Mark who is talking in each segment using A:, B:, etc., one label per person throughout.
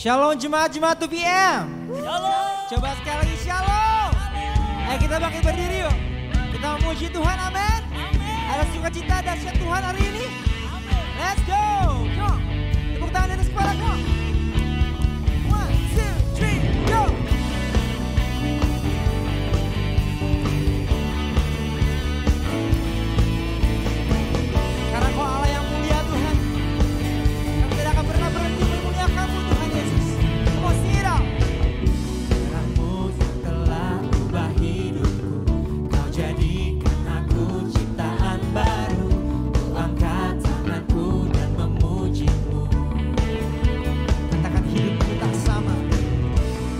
A: Shalom jemaat-jemaat 2PM.
B: Shalom.
A: Coba sekali lagi shalom. Ayo kita bangkit berdiri yuk. Kita memuji Tuhan, amin. Ada sukacita dahsyat Tuhan hari ini. Let's go. Come on. Tepuk tangan di atas kepala, come on. 1, 2, 3, go. Karena Kau Allah yang mulia Tuhan, kami tidak akan pernah berhenti memuliakan-Mu Tuhan Yesus. Come on, sing it out. Darah-Mu telah ubah hidupku, Kau jadikan aku ciptaan baru. Ku angkat tanganku dan memuji-Mu. Katakan hidupku tak sama.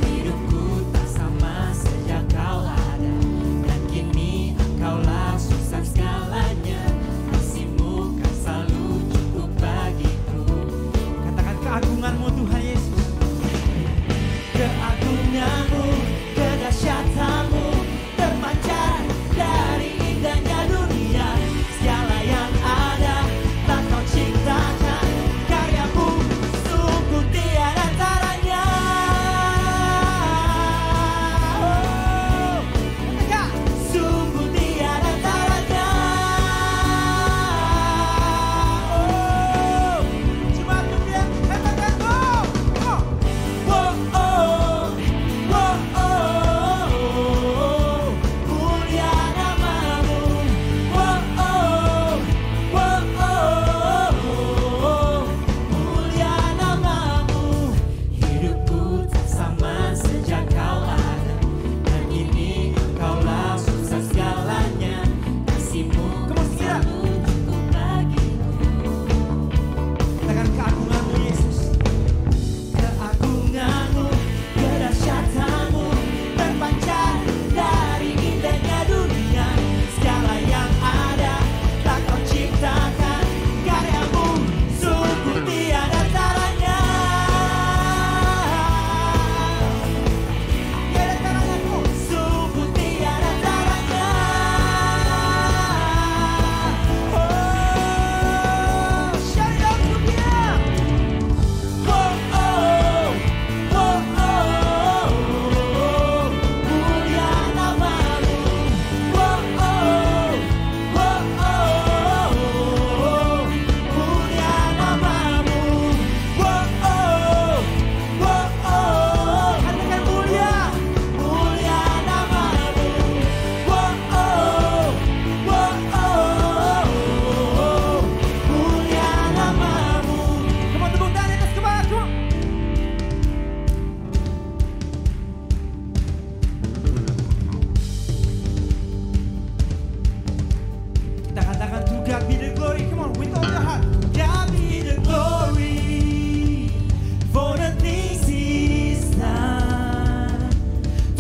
A: Hidupku tak sama sejak Kau ada, dan kini Engkaulah susah segalanya. Kasih-Mu kan selalu cukup bagiku. Katakan keagungan-Mu Tuhan Yesus. Keagungan-Mu, kedahsyatan-Mu terpancar dari indahnya dunia. Segala yang ada telah Kau ciptakan, karya-Mu sungguh tiada taranya. Katakan, sungguh tiada taranya. Cuma untuk dia katakan go. Wow, oh, wow, oh, mulia nama-Mu. Wow, oh, mulia nama-Mu. Hidupku tak sama sejak Kau ada, dan kini Engkaulah susah segalanya. Kasih-Mu selalu cukup bagiku. Katakan keagungan-Mu Yesus. Keagungan-Mu, kedahsyatan-Mu terpancar dari indahnya dunia. Segala yang ada telah Kau ciptakan, karya-Mu sungguh tiada taranya. Tiada taranya, sungguh tiada taranya. Oh, shout it out to Dia. Wow, oh, mulia nama-Mu. Wow, mulia nama-Mu. Wow, katakan mulia, mulia nama-Mu. Wow, mulia nama-Mu. Come on, tepuk tangan di atas kepala, come on. Kita katakan to God be the glory. Come on, with all your heart. God be the glory for the things He's done.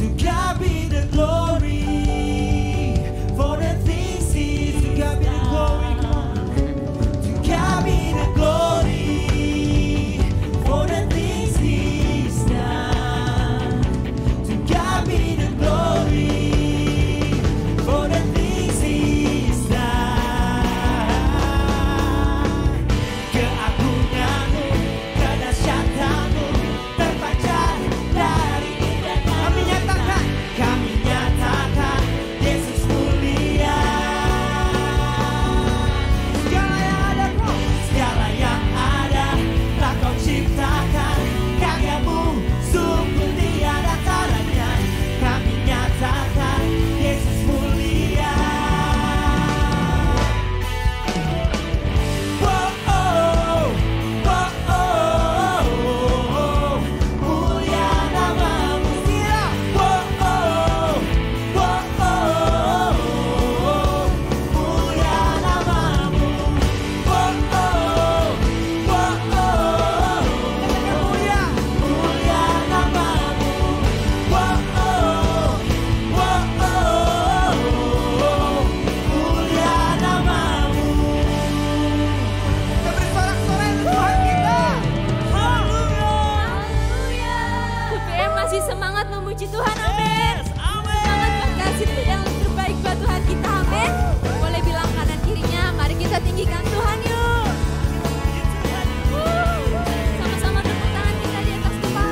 A: To God be the glory for the things He's. To God be the glory. Come on. To God be the glory for the things He's done. To God be the glory for the things He's done. Keagungan-Mu, kedahsyatan-Mu terpancar dari indahnya. Kami nyatakan Yesus mulia. Segala yang ada telah Kau ciptakan, karya-Mu sungguh tiada taranya. Kami nyatakan Yesus mulia. Wow, mulia nama-Mu. Wow, mulia nama-Mu. Wow, mulia, mulia nama-Mu. Wow, mulia nama-Mu. Kita beri sorak-sorai untuk Tuhan kita.
B: Haleluya.
C: 2PM masih semangat memuji Tuhan, amin. Semangat berkasih yang terbaik buat Tuhan kita, amin. Boleh bilang kanan kirinya, mari kita tinggikan Tuhan yuk. Sama-sama tepuk tangan kita di atas kepala.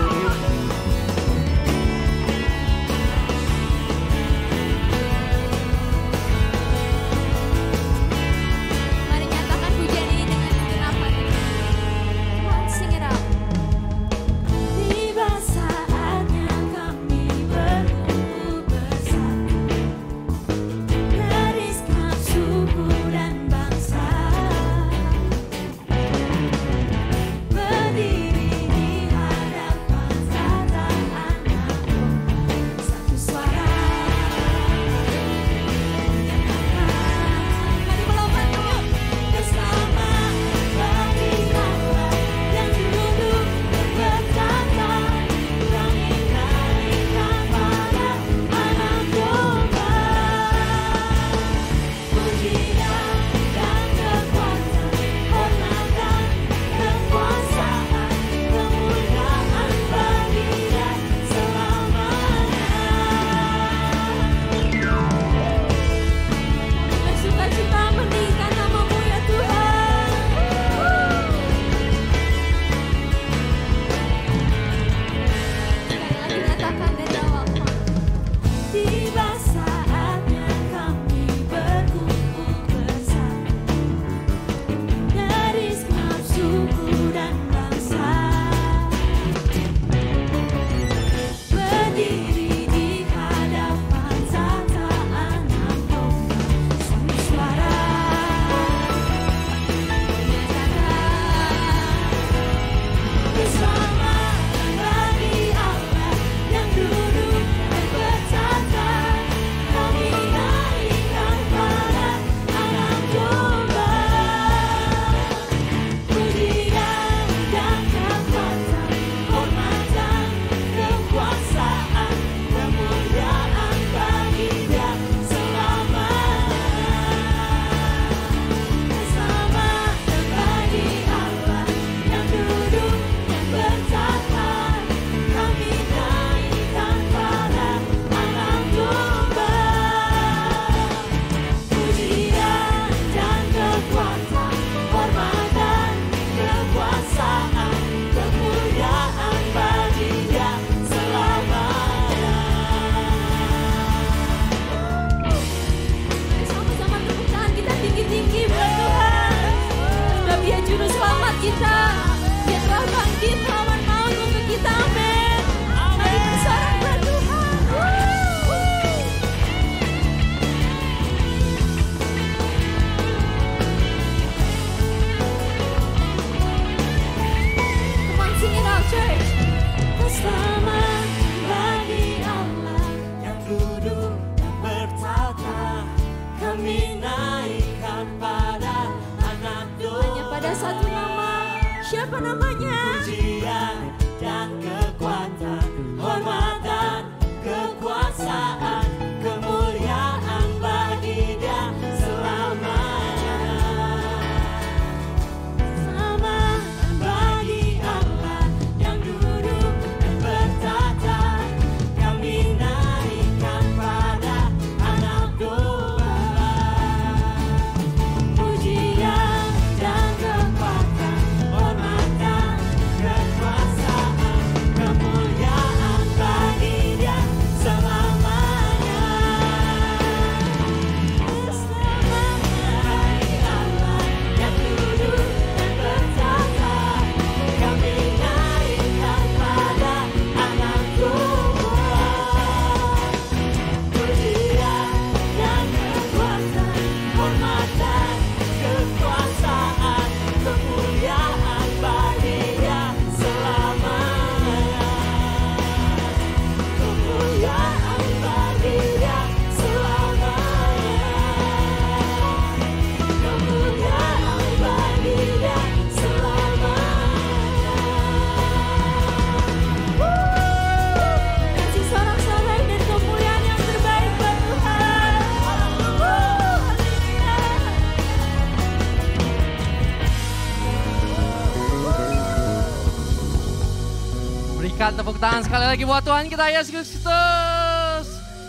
B: tepuk tangan sekali lagi buat Tuhan kita Yesus Kristus.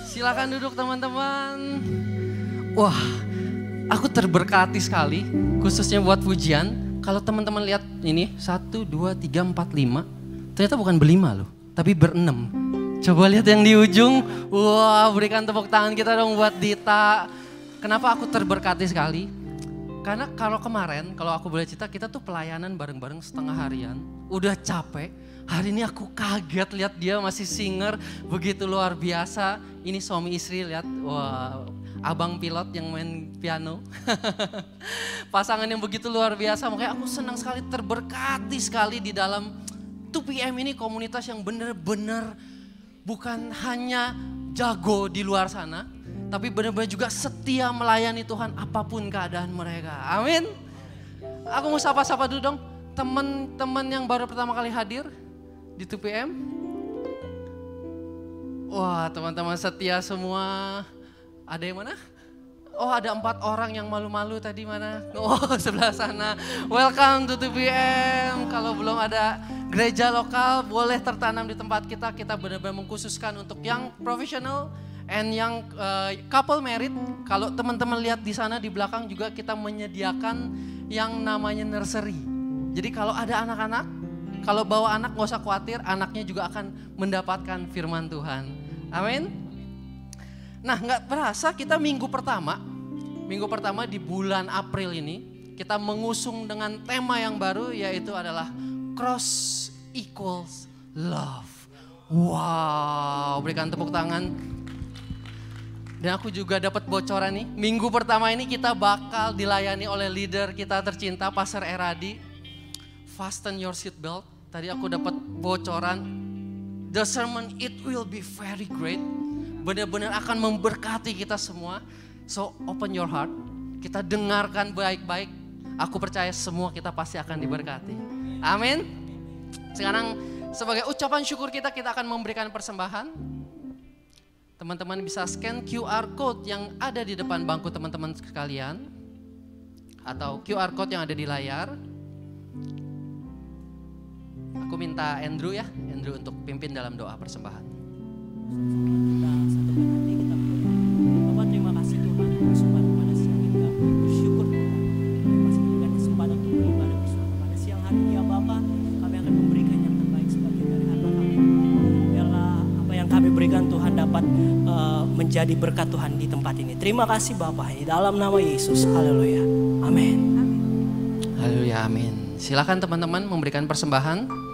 B: Silakan duduk teman-teman. Wah, aku terberkati sekali khususnya buat pujian. Kalau teman-teman lihat ini 1, 2, 3, 4, 5. Ternyata bukan berlima loh, tapi berenam. Coba lihat yang di ujung. Wah, berikan tepuk tangan kita dong buat Dita. Kenapa aku terberkati sekali? Karena kalau kemarin, kalau aku boleh cerita, kita tuh pelayanan bareng-bareng setengah harian. Udah capek, hari ini aku kaget lihat dia masih singer, begitu luar biasa. Ini suami istri, lihat, wah, abang pilot yang main piano. Pasangan yang begitu luar biasa, makanya aku senang sekali, terberkati sekali di dalam 2PM ini, komunitas yang benar-benar bukan hanya jago di luar sana, tapi benar-benar juga setia melayani Tuhan apapun keadaan mereka. Amin. Aku mau sapa-sapa dulu dong teman-teman yang baru pertama kali hadir di 2PM. Wah, teman-teman setia semua. Ada yang mana? Oh, ada 4 orang yang malu-malu tadi mana? Oh, sebelah sana. Welcome to 2PM. Kalau belum ada gereja lokal, boleh tertanam di tempat kita. Kita benar-benar mengkhususkan untuk yang profesional and yang couple married. Kalau teman-teman lihat di sana di belakang juga kita menyediakan yang namanya nursery. Jadi kalau ada anak-anak, kalau bawa anak gak usah khawatir, anaknya juga akan mendapatkan firman Tuhan. Amin. Nah, gak berasa kita minggu pertama di bulan April ini, kita mengusung dengan tema yang baru, yaitu adalah Cross Equals Love. Wow, berikan tepuk tangan. Dan aku juga dapat bocoran nih, minggu pertama ini kita bakal dilayani oleh leader kita tercinta, Pastor Eradi. Fasten your seatbelt. Tadi aku dapat bocoran, the sermon it will be very great. Benar-benar akan memberkati kita semua. So open your heart, kita dengarkan baik-baik. Aku percaya semua kita pasti akan diberkati. Amin. Sekarang sebagai ucapan syukur kita akan memberikan persembahan. Teman-teman bisa scan QR code yang ada di depan bangku teman-teman sekalian. Atau QR code yang ada di layar. Aku minta Andrew untuk pimpin dalam doa persembahan.
A: Kita satukan hati, kita Bapak, terima kasih Tuhan kesempatan pada siang ini kami bersyukur Tuhan. Terima kasih berikan kesempatan untuk beribadah bersama pada siang hari ini ya Bapak. Kami akan memberikan yang terbaik sebagian dari harta kami. Biarlah apa yang kami berikan Tuhan dapat menjadi berkat Tuhan di tempat ini. Terima kasih Bapak, di dalam nama Yesus. Haleluya. Amin.
B: Haleluya, amin. Silakan teman-teman memberikan persembahan.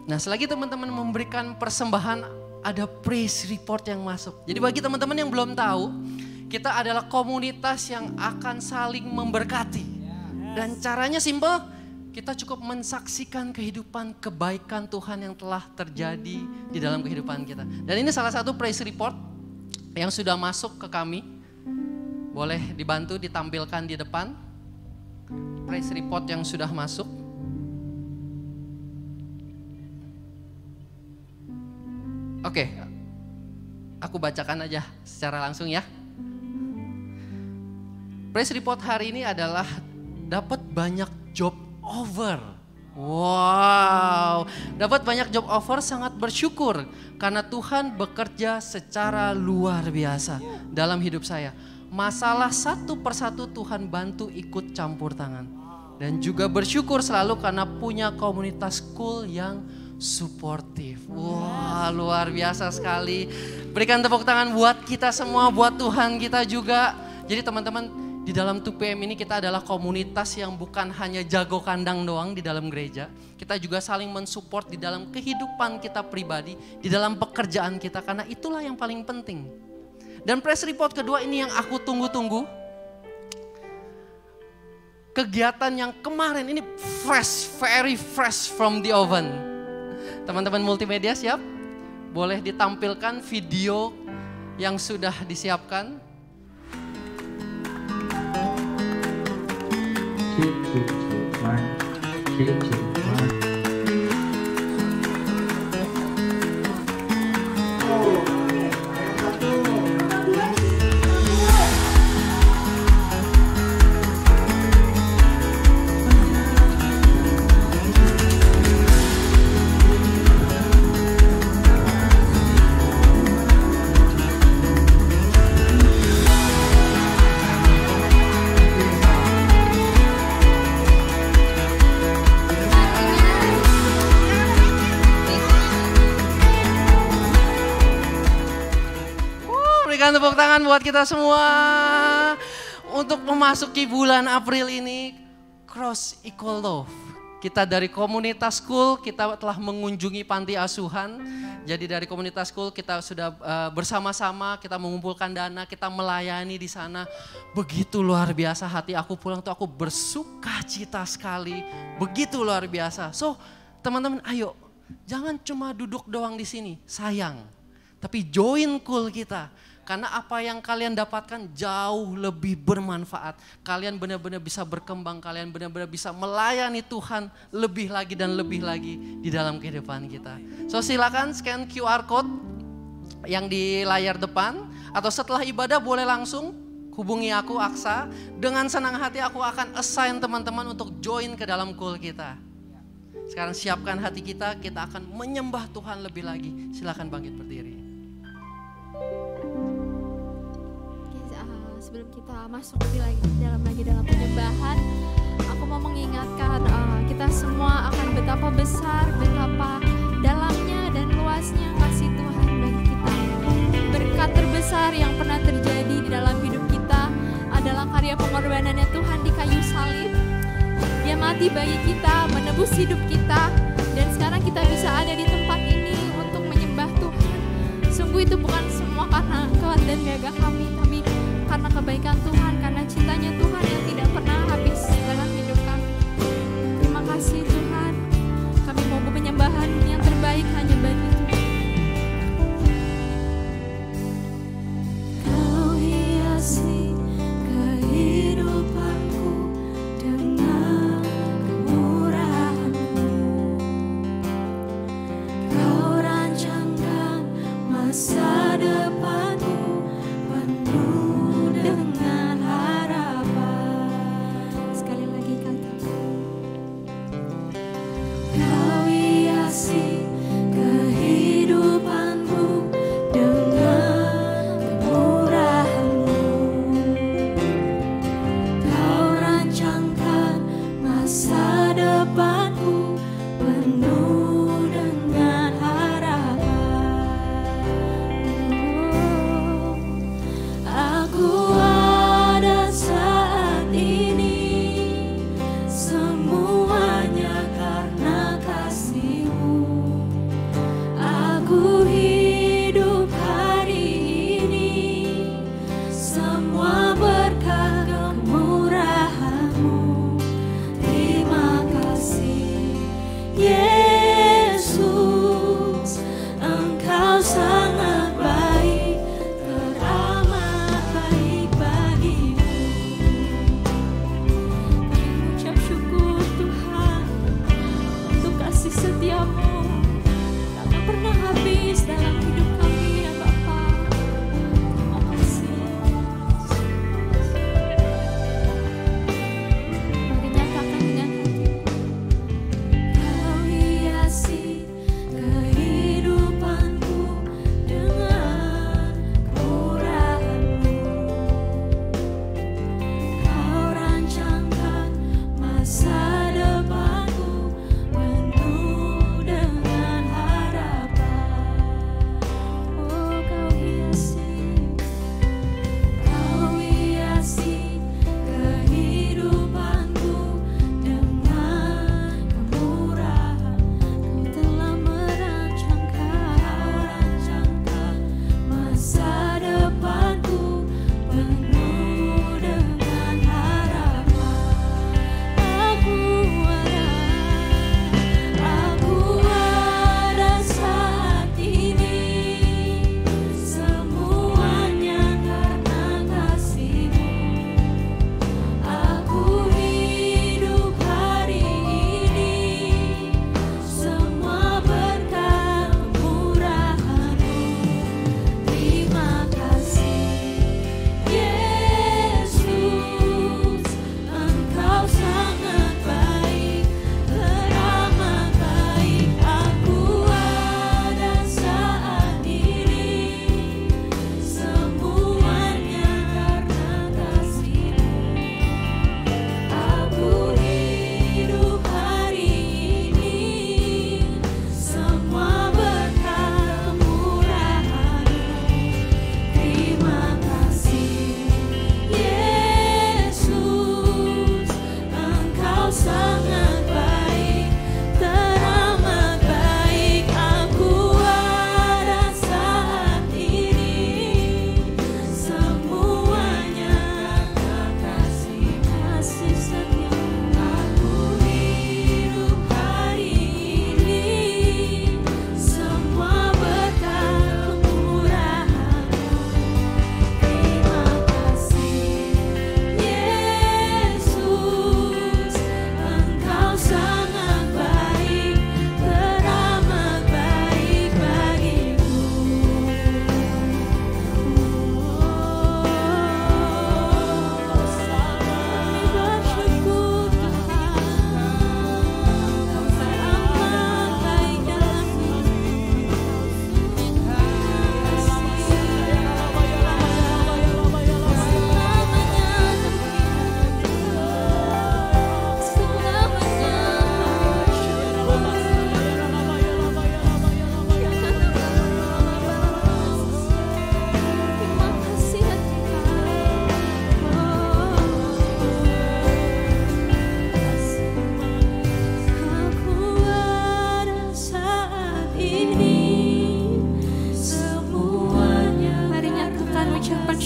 B: Nah, selagi teman-teman memberikan persembahan, ada praise report yang masuk. Jadi bagi teman-teman yang belum tahu, kita adalah komunitas yang akan saling memberkati. Dan caranya simpel, kita cukup mensaksikan kehidupan kebaikan Tuhan yang telah terjadi di dalam kehidupan kita. Dan ini salah satu praise report yang sudah masuk ke kami. Boleh dibantu ditampilkan di depan. Praise report yang sudah masuk. Oke, aku bacakan aja secara langsung ya. Praise report hari ini adalah dapat banyak job offer. Wow, dapat banyak job offer, sangat bersyukur karena Tuhan bekerja secara luar biasa dalam hidup saya. Masalah satu persatu Tuhan bantu ikut campur tangan. Dan juga bersyukur selalu karena punya komunitas cool yang suportif. Wah, luar biasa sekali. Berikan tepuk tangan buat kita semua, buat Tuhan kita juga. Jadi teman-teman, di dalam 2PM ini kita adalah komunitas yang bukan hanya jago kandang doang di dalam gereja. Kita juga saling mensupport di dalam kehidupan kita pribadi, di dalam pekerjaan kita, karena itulah yang paling penting. Dan press report kedua ini yang aku tunggu-tunggu. Kegiatan yang kemarin ini fresh, very fresh from the oven. Teman-teman multimedia siap? Boleh ditampilkan video yang sudah disiapkan. Berikan tepuk tangan buat kita semua. Untuk memasuki bulan April ini, Cross Equal Love. Kita dari komunitas School, kita telah mengunjungi panti asuhan. Jadi dari komunitas School kita sudah bersama-sama, kita mengumpulkan dana, kita melayani di sana. Begitu luar biasa, hati aku pulang tuh aku bersuka cita sekali. Begitu luar biasa. So teman-teman ayo, jangan cuma duduk doang di sini, sayang. Tapi join Cool kita, karena apa yang kalian dapatkan jauh lebih bermanfaat. Kalian benar-benar bisa berkembang, kalian benar-benar bisa melayani Tuhan lebih lagi dan lebih lagi di dalam kehidupan kita. So silakan scan QR code yang di layar depan, atau setelah ibadah boleh langsung hubungi aku Aksa. Dengan senang hati aku akan assign teman-teman untuk join ke dalam Cool kita. Sekarang siapkan hati kita akan menyembah Tuhan lebih lagi. Silakan bangkit berdiri.
C: Sebelum kita masuk lagi dalam penyembahan, aku mau mengingatkan kita semua akan betapa besar, betapa dalamnya dan luasnya kasih Tuhan bagi kita. Berkat terbesar yang pernah terjadi di dalam hidup kita adalah karya pengorbanannya Tuhan di kayu salib. Dia mati bagi kita, menebus hidup kita, dan sekarang kita bisa ada di tempat ini untuk menyembah Tuhan. Sungguh itu bukan semua karena kuat dan gagah kami, tapi karena kebaikan Tuhan, karena cintanya Tuhan yang tidak pernah habis dalam hidup kami. Terima kasih Tuhan, kami mau penyembahan yang terbaik hanya bagi Tuhan. Kau hiasi kehidupanku dengan kemurahan-Mu. Kau rancangkan masa depanku penuh dengan harapan. Sekali lagi katakan, Kau hiasi kehidupanku dengan kemurahan-Mu. Kau rancangkan masa depanku penuh dengan harapan.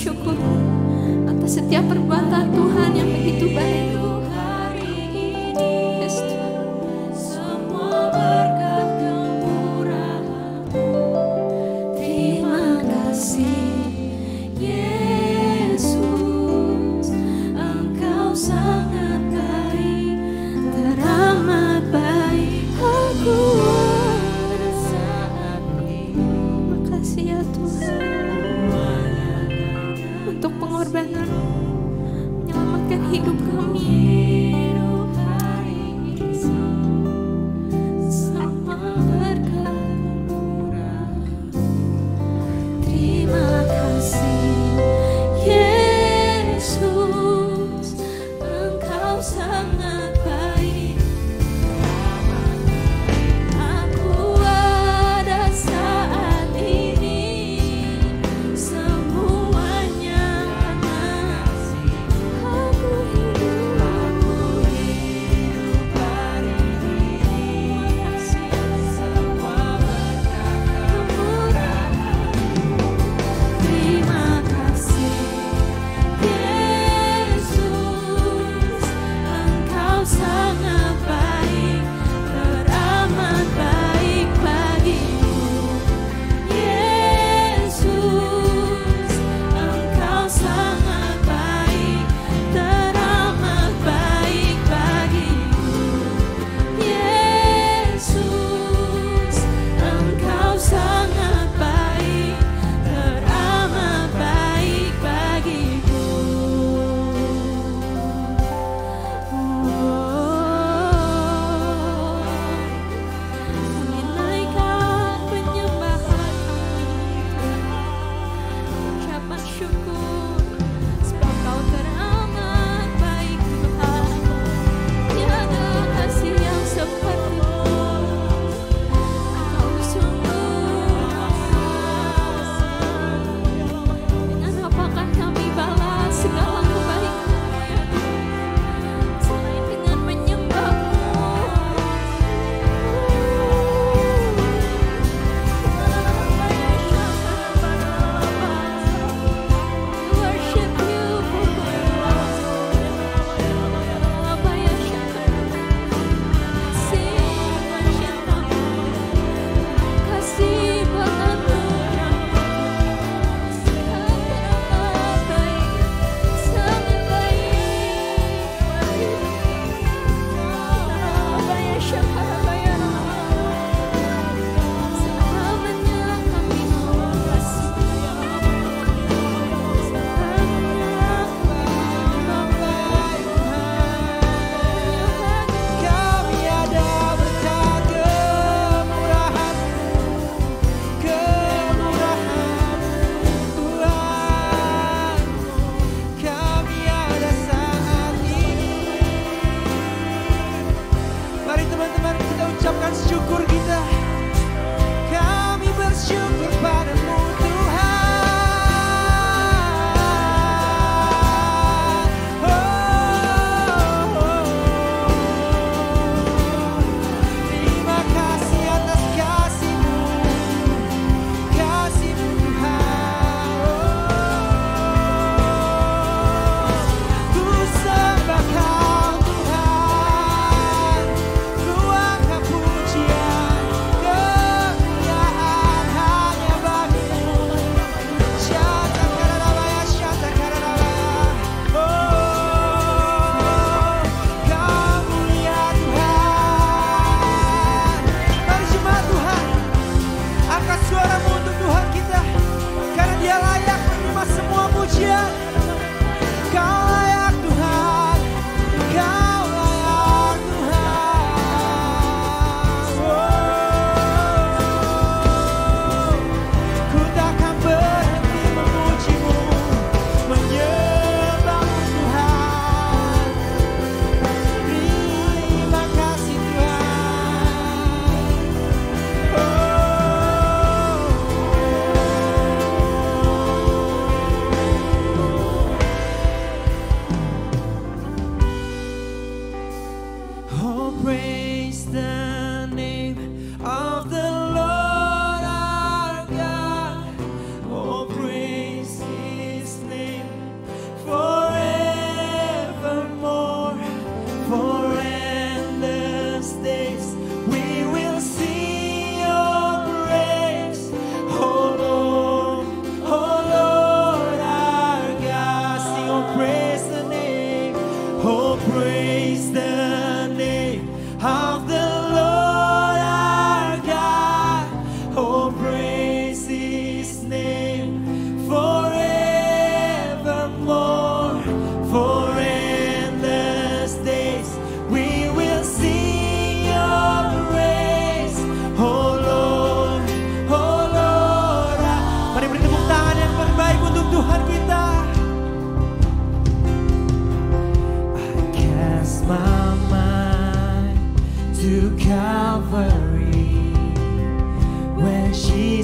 C: bersyukur atas setiap perbuatan Tuhan yang begitu baik. Yes, Tuhan.
D: Semua berkat kemurahan-Mu. Terima kasih Yesus, Engkau sangat baik, teramat baik. Aku saat ini.
C: Terima kasih ya Tuhan untuk pengorbanan menyelamatkan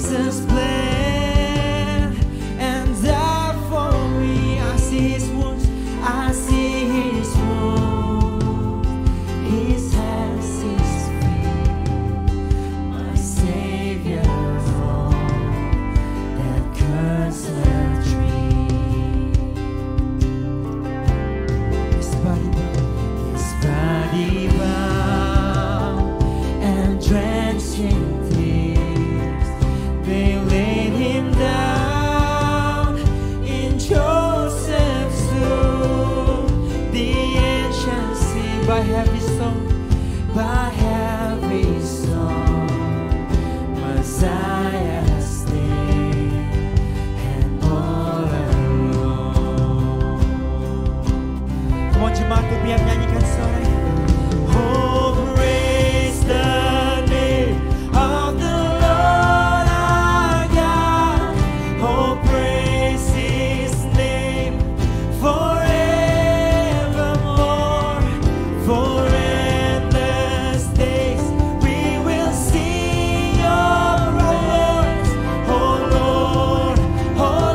A: Jesus bled and died for me. I see his wounds, I see his wounds, his hands, his feet, my Savior from that cursed tree. His body bound and drenched in tears, they laid him down in Joseph's tomb. The ancient sea by heavy song, Messiah stayed and all alone. Come on jemaat, biar nyanyikan suara ini. Oh, praise the name of the Lord our God. Oh, praise his name forevermore. For endless days we will sing your praise. Oh Lord our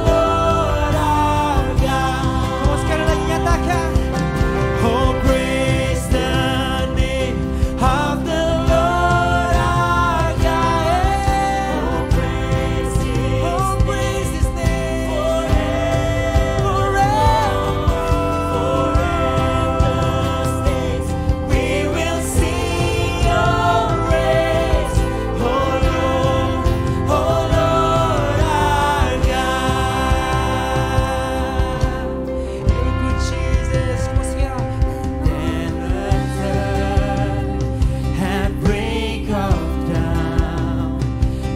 A: God. Come on, sekali lagi nyatakan. Oh, praise the name of the Lord our God. Oh, praise his name forevermore. For endless days we will sing your praise. Oh Lord our God. Thank you, Jesus. Come on, sing it out. Then the third at break of dawn,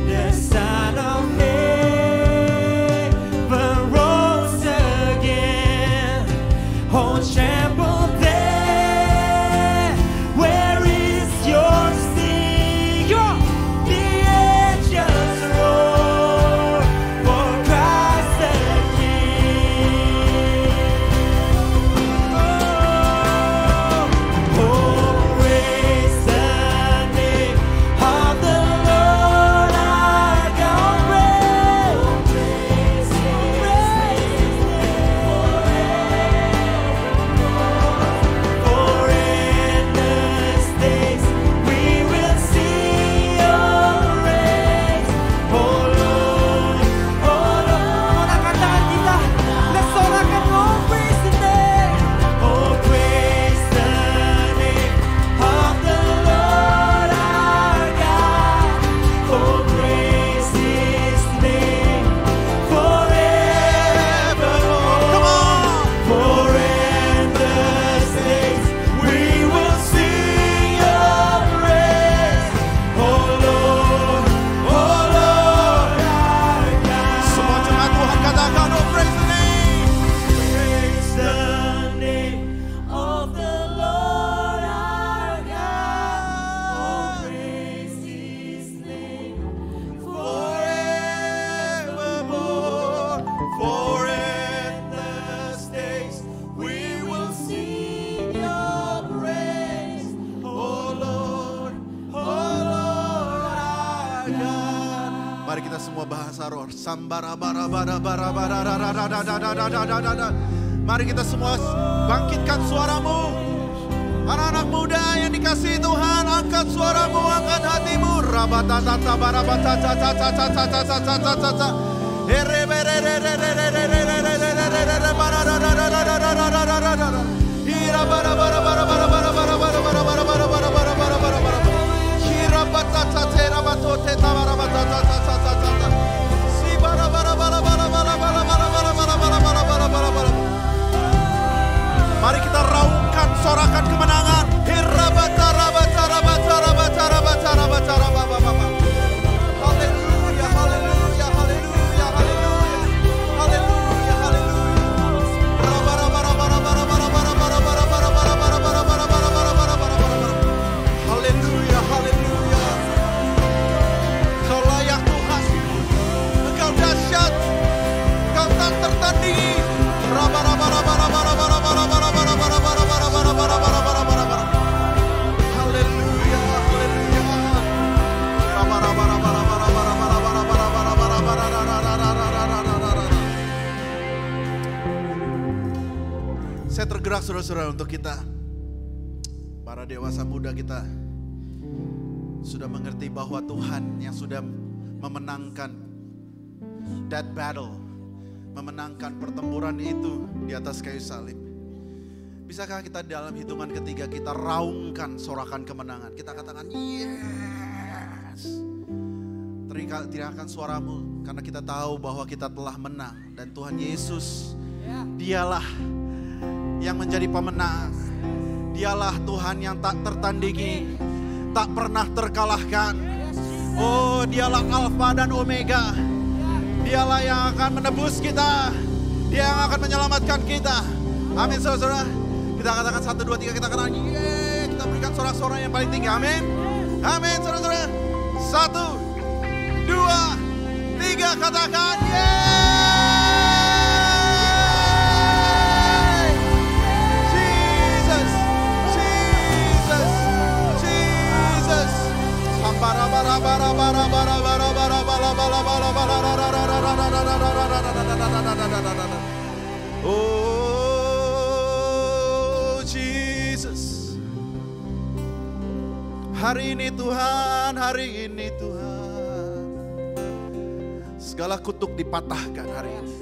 A: the Son of Heaven rose again. Oh, tremble there, where is your sting? The angels roar for Christ the King. Oh, praise the name of the Lord our God. Praise his name for endless days we will sing your praise. Oh Lord, angkat tangan kita, let's sorakan. Oh, praise the name. Oh, praise the name of the Lord our God. Oh, praise his name forevermore. Come on. For endless days we will sing your praise. Oh Lord our God.
E: Semua jemaat Tuhan katakan, oh praise the name.
A: Praise the name of the Lord our God. Oh, praise his name
E: Forevermore, for endless days we will sing your praise. Oh Lord our God. Mari kita semua bahasa roh. Sambara-bara-bara-bara-bara-bara-bara-bara-bara-bara-bara-bara. Mari kita semua bangkitkan suaramu. Anak-anak muda yang dikasihi Tuhan, angkat suaramu, angkat hatimu. Rabatata barabatata. Mari kita raungkan, sorakan kemenangan. Haleluya, haleluya, haleluya, haleluya, haleluya, haleluya. Haleluya, haleluya. Saya tergerak saudara-saudara untuk kita, para dewasa muda kita, sudah mengerti bahwa Tuhan yang sudah memenangkan that battle, memenangkan pertempuran itu di atas kayu salib. Bisakah kita dalam hitungan ketiga kita raungkan sorakan kemenangan? Kita katakan yes. Teriakan suaramu karena kita tahu bahwa kita telah menang. Dan Tuhan Yesus, dialah yang menjadi pemenang. Dialah Tuhan yang tak tertandingi, tak pernah terkalahkan. Oh, dialah Alfa dan Omega. Dialah yang akan menebus kita. Dia yang akan menyelamatkan kita. Amin saudara-saudara. Kita katakan 1, 2, 3, kita katakan yeay. Kita berikan sorak-sorak yang paling tinggi. Amin. Amin saudara-saudara. 1, 2, 3, katakan yeay. Jesus, Jesus, Jesus. Oh Jesus, hari ini Tuhan, hari ini Tuhan, segala kutuk dipatahkan hari ini,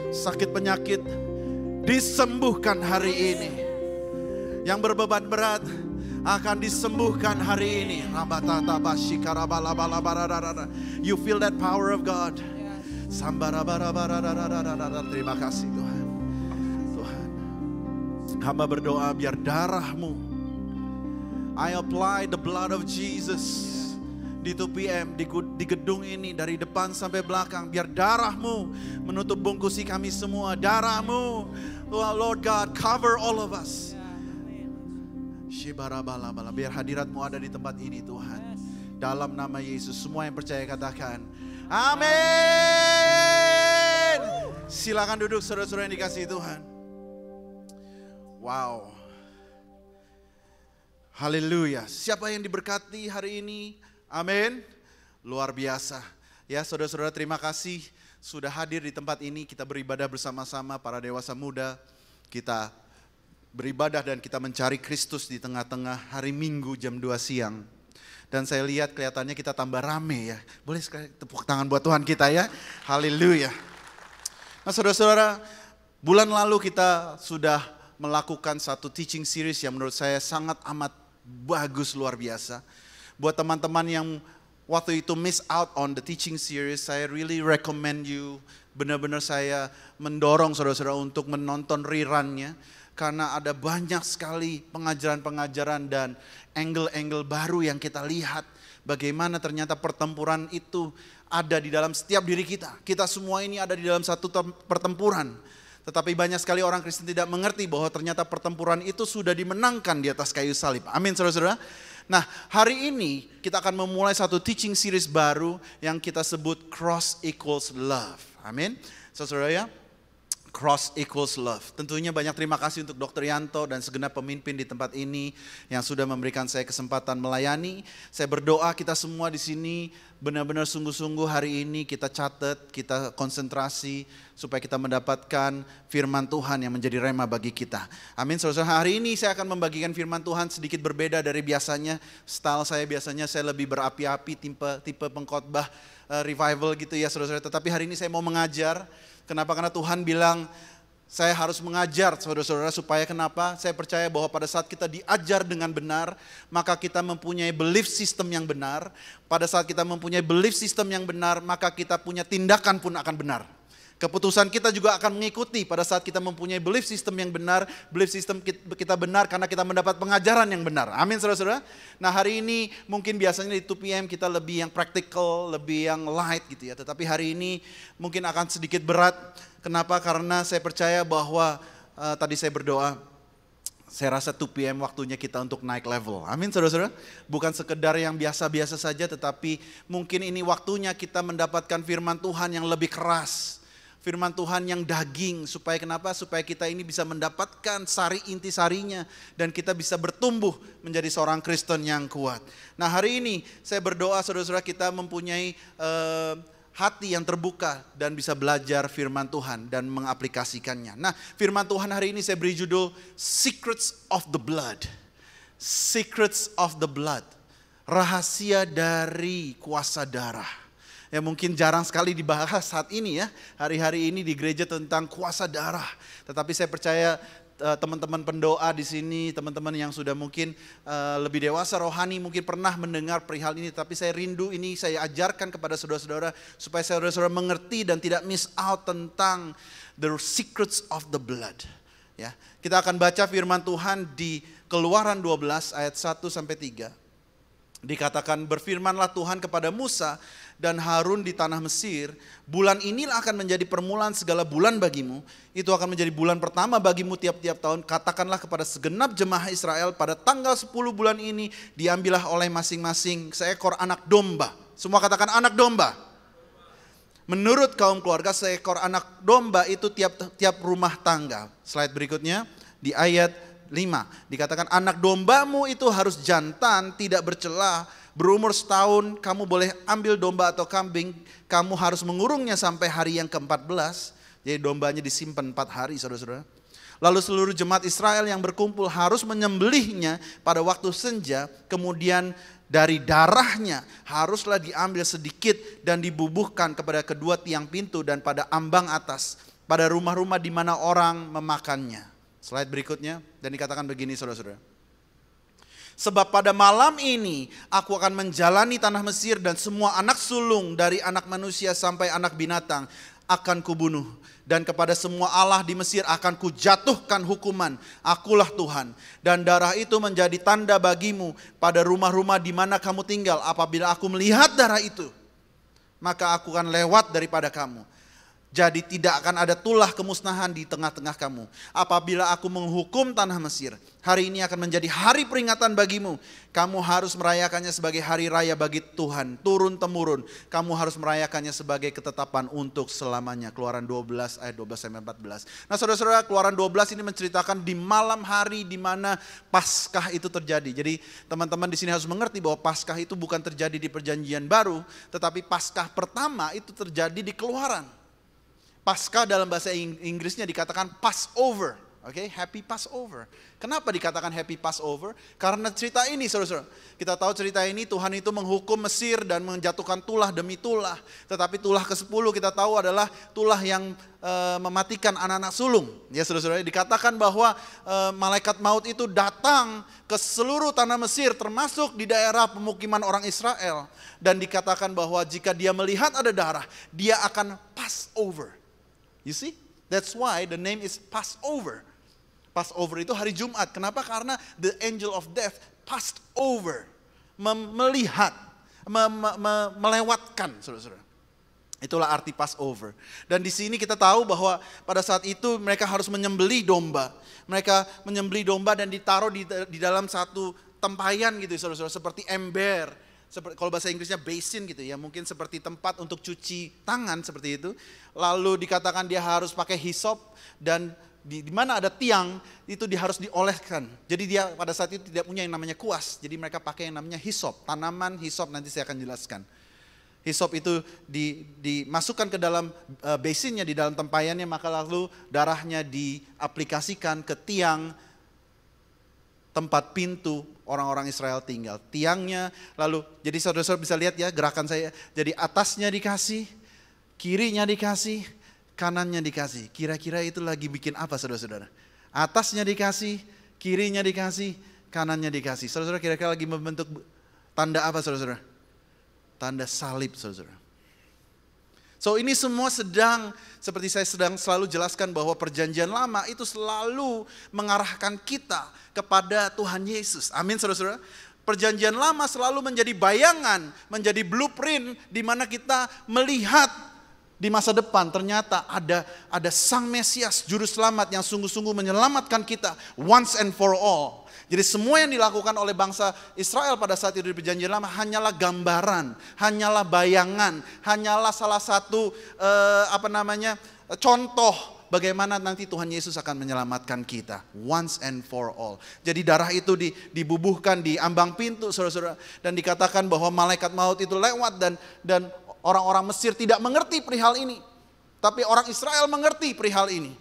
E: sakit penyakit disembuhkan hari ini, yang berbeban berat akan disembuhkan hari ini. You feel that power of God. Terima kasih Tuhan. Tuhan, hamba berdoa biar darah-Mu, I apply the blood of Jesus di 2PM, di gedung ini dari depan sampai belakang. Biar darah-Mu menutup bungkusi kami semua. Darah-Mu, oh Lord God, cover all of us. Biar hadirat-Mu ada di tempat ini Tuhan. Dalam nama Yesus, semua yang percaya katakan amin. Silakan duduk saudara-saudara yang dikasihi Tuhan. Wow. Haleluya. Siapa yang diberkati hari ini? Amin. Luar biasa. Ya saudara-saudara, terima kasih sudah hadir di tempat ini. Kita beribadah bersama-sama para dewasa muda. Kita beribadah dan kita mencari Kristus di tengah-tengah hari Minggu jam 2 siang. Dan saya lihat kelihatannya kita tambah rame ya. Boleh sekali tepuk tangan buat Tuhan kita ya. Haleluya. Nah saudara-saudara, bulan lalu kita sudah melakukan satu teaching series yang menurut saya sangat amat bagus, luar biasa. Buat teman-teman yang waktu itu miss out on the teaching series, saya really recommend you. Benar-benar saya mendorong saudara-saudara untuk menonton rerun-nya. Karena ada banyak sekali pengajaran-pengajaran dan angle-angle baru yang kita lihat. Bagaimana ternyata pertempuran itu ada di dalam setiap diri kita. Kita semua ini ada di dalam satu pertempuran. Tetapi banyak sekali orang Kristen tidak mengerti bahwa ternyata pertempuran itu sudah dimenangkan di atas kayu salib. Amin saudara-saudara. Nah hari ini kita akan memulai satu teaching series baru yang kita sebut Cross Equals Love. Amin. Saudara ya. Cross equals love. Tentunya banyak terima kasih untuk Dr. Yanto dan segenap pemimpin di tempat ini yang sudah memberikan saya kesempatan melayani. Saya berdoa kita semua di sini benar-benar sungguh-sungguh hari ini kita catat, kita konsentrasi supaya kita mendapatkan firman Tuhan yang menjadi rema bagi kita. Amin. Saudara, hari ini saya akan membagikan firman Tuhan sedikit berbeda dari biasanya. Style saya biasanya saya lebih berapi-api, tipe pengkhotbah revival gitu ya saudara-saudara. Tetapi hari ini saya mau mengajar. Kenapa? Karena Tuhan bilang saya harus mengajar saudara-saudara supaya kenapa? Saya percaya bahwa pada saat kita diajar dengan benar, maka kita mempunyai belief system yang benar. Pada saat kita mempunyai belief system yang benar, maka kita punya tindakan pun akan benar. Keputusan kita juga akan mengikuti pada saat kita mempunyai belief system yang benar. Belief system kita benar karena kita mendapat pengajaran yang benar. Amin saudara-saudara. Nah hari ini mungkin biasanya di 2PM kita lebih yang practical, lebih yang light gitu ya. Tetapi hari ini mungkin akan sedikit berat. Kenapa? Karena saya percaya bahwa tadi saya berdoa. Saya rasa 2PM waktunya kita untuk naik level. Amin saudara-saudara. Bukan sekedar yang biasa-biasa saja, tetapi mungkin ini waktunya kita mendapatkan firman Tuhan yang lebih keras. Firman Tuhan yang daging, supaya kenapa? Supaya kita ini bisa mendapatkan sari inti sarinya dan kita bisa bertumbuh menjadi seorang Kristen yang kuat. Nah hari ini saya berdoa saudara-saudara kita mempunyai hati yang terbuka dan bisa belajar firman Tuhan dan mengaplikasikannya. Nah, firman Tuhan hari ini saya beri judul Secrets of the Blood. Secrets of the Blood. Rahasia dari kuasa darah. Ya mungkin jarang sekali dibahas saat ini ya. Hari-hari ini di gereja tentang kuasa darah. Tetapi saya percaya teman-teman pendoa di sini, teman-teman yang sudah mungkin lebih dewasa rohani mungkin pernah mendengar perihal ini, tapi saya rindu ini saya ajarkan kepada saudara-saudara supaya saudara-saudara mengerti dan tidak miss out tentang the secrets of the blood. Ya, kita akan baca firman Tuhan di Keluaran 12 ayat 1 sampai 3. Dikatakan, berfirmanlah Tuhan kepada Musa dan Harun di tanah Mesir, bulan inilah akan menjadi permulaan segala bulan bagimu. Itu akan menjadi bulan pertama bagimu tiap-tiap tahun. Katakanlah kepada segenap jemaah Israel, pada tanggal 10 bulan ini diambillah oleh masing-masing seekor anak domba. Semua katakan anak domba. Menurut kaum keluarga, seekor anak domba itu tiap rumah tangga. Slide berikutnya di ayat 5. Dikatakan anak dombamu itu harus jantan, tidak bercela, berumur setahun. Kamu boleh ambil domba atau kambing, kamu harus mengurungnya sampai hari yang ke-14. Jadi dombanya disimpan 4 hari, saudara-saudara. Lalu seluruh jemaat Israel yang berkumpul harus menyembelihnya pada waktu senja. Kemudian dari darahnya haruslah diambil sedikit dan dibubuhkan kepada kedua tiang pintu dan pada ambang atas, pada rumah-rumah di mana orang memakannya. Slide berikutnya, dan dikatakan begini saudara-saudara. Sebab pada malam ini aku akan menjalani tanah Mesir dan semua anak sulung dari anak manusia sampai anak binatang akan kubunuh. Dan kepada semua Allah di Mesir akan kujatuhkan hukuman. Akulah Tuhan. Dan darah itu menjadi tanda bagimu pada rumah-rumah di mana kamu tinggal. Apabila aku melihat darah itu, maka aku akan lewat daripada kamu. Jadi tidak akan ada tulah kemusnahan di tengah-tengah kamu. Apabila aku menghukum tanah Mesir, hari ini akan menjadi hari peringatan bagimu. Kamu harus merayakannya sebagai hari raya bagi Tuhan, turun-temurun. Kamu harus merayakannya sebagai ketetapan untuk selamanya. Keluaran 12 ayat 12-14. Nah saudara-saudara, Keluaran 12 ini menceritakan di malam hari di mana Paskah itu terjadi. Jadi teman-teman di sini harus mengerti bahwa Paskah itu bukan terjadi di Perjanjian Baru, tetapi Paskah pertama itu terjadi di Keluaran. Paskah dalam bahasa Inggrisnya dikatakan Passover, oke? Happy Passover. Kenapa dikatakan Happy Passover? Karena cerita ini, saudara-saudara, kita tahu cerita ini Tuhan itu menghukum Mesir dan menjatuhkan tulah demi tulah. Tetapi tulah ke-10 kita tahu adalah tulah yang mematikan anak-anak sulung. Ya saudara-saudara, dikatakan bahwa malaikat maut itu datang ke seluruh tanah Mesir, termasuk di daerah pemukiman orang Israel. Dan dikatakan bahwa jika dia melihat ada darah, dia akan pass over. You see? That's why the name is Passover. Passover itu hari Jumat. Kenapa? Karena the angel of death passed over. Melihat, melewatkan, saudara-saudara. Itulah arti Passover. Dan di sini kita tahu bahwa pada saat itu mereka harus menyembelih domba. Mereka menyembelih domba dan ditaruh di dalam satu tempayan gitu, saudara-saudara, seperti ember. Kalau bahasa Inggrisnya basin gitu ya, mungkin seperti tempat untuk cuci tangan seperti itu. Lalu dikatakan dia harus pakai hisop dan di mana ada tiang itu dia harus dioleskan. Jadi dia pada saat itu tidak punya yang namanya kuas. Jadi mereka pakai yang namanya hisop, tanaman hisop, nanti saya akan jelaskan. Hisop itu dimasukkan ke dalam basinnya, di dalam tempayannya, maka lalu darahnya diaplikasikan ke tiang tempat pintu orang-orang Israel tinggal. Tiangnya lalu, jadi saudara-saudara bisa lihat ya gerakan saya. Jadi atasnya dikasih, kirinya dikasih, kanannya dikasih. Kira-kira itu lagi bikin apa saudara-saudara? Atasnya dikasih, kirinya dikasih, kanannya dikasih. Saudara-saudara kira-kira lagi membentuk tanda apa saudara-saudara? Tanda salib saudara-saudara. So ini semua seperti saya sedang selalu jelaskan bahwa perjanjian lama itu selalu mengarahkan kita kepada Tuhan Yesus. Amin saudara-saudara. Perjanjian lama selalu menjadi bayangan, menjadi blueprint di mana kita melihat di masa depan ternyata ada Sang Mesias, Juru Selamat yang sungguh-sungguh menyelamatkan kita once and for all. Jadi semua yang dilakukan oleh bangsa Israel pada saat itu di Perjanjian Lama hanyalah gambaran, hanyalah bayangan, hanyalah salah satu contoh bagaimana nanti Tuhan Yesus akan menyelamatkan kita once and for all. Jadi darah itu dibubuhkan di ambang pintu saudara-saudara, dan dikatakan bahwa malaikat maut itu lewat dan orang-orang Mesir tidak mengerti perihal ini. Tapi orang Israel mengerti perihal ini.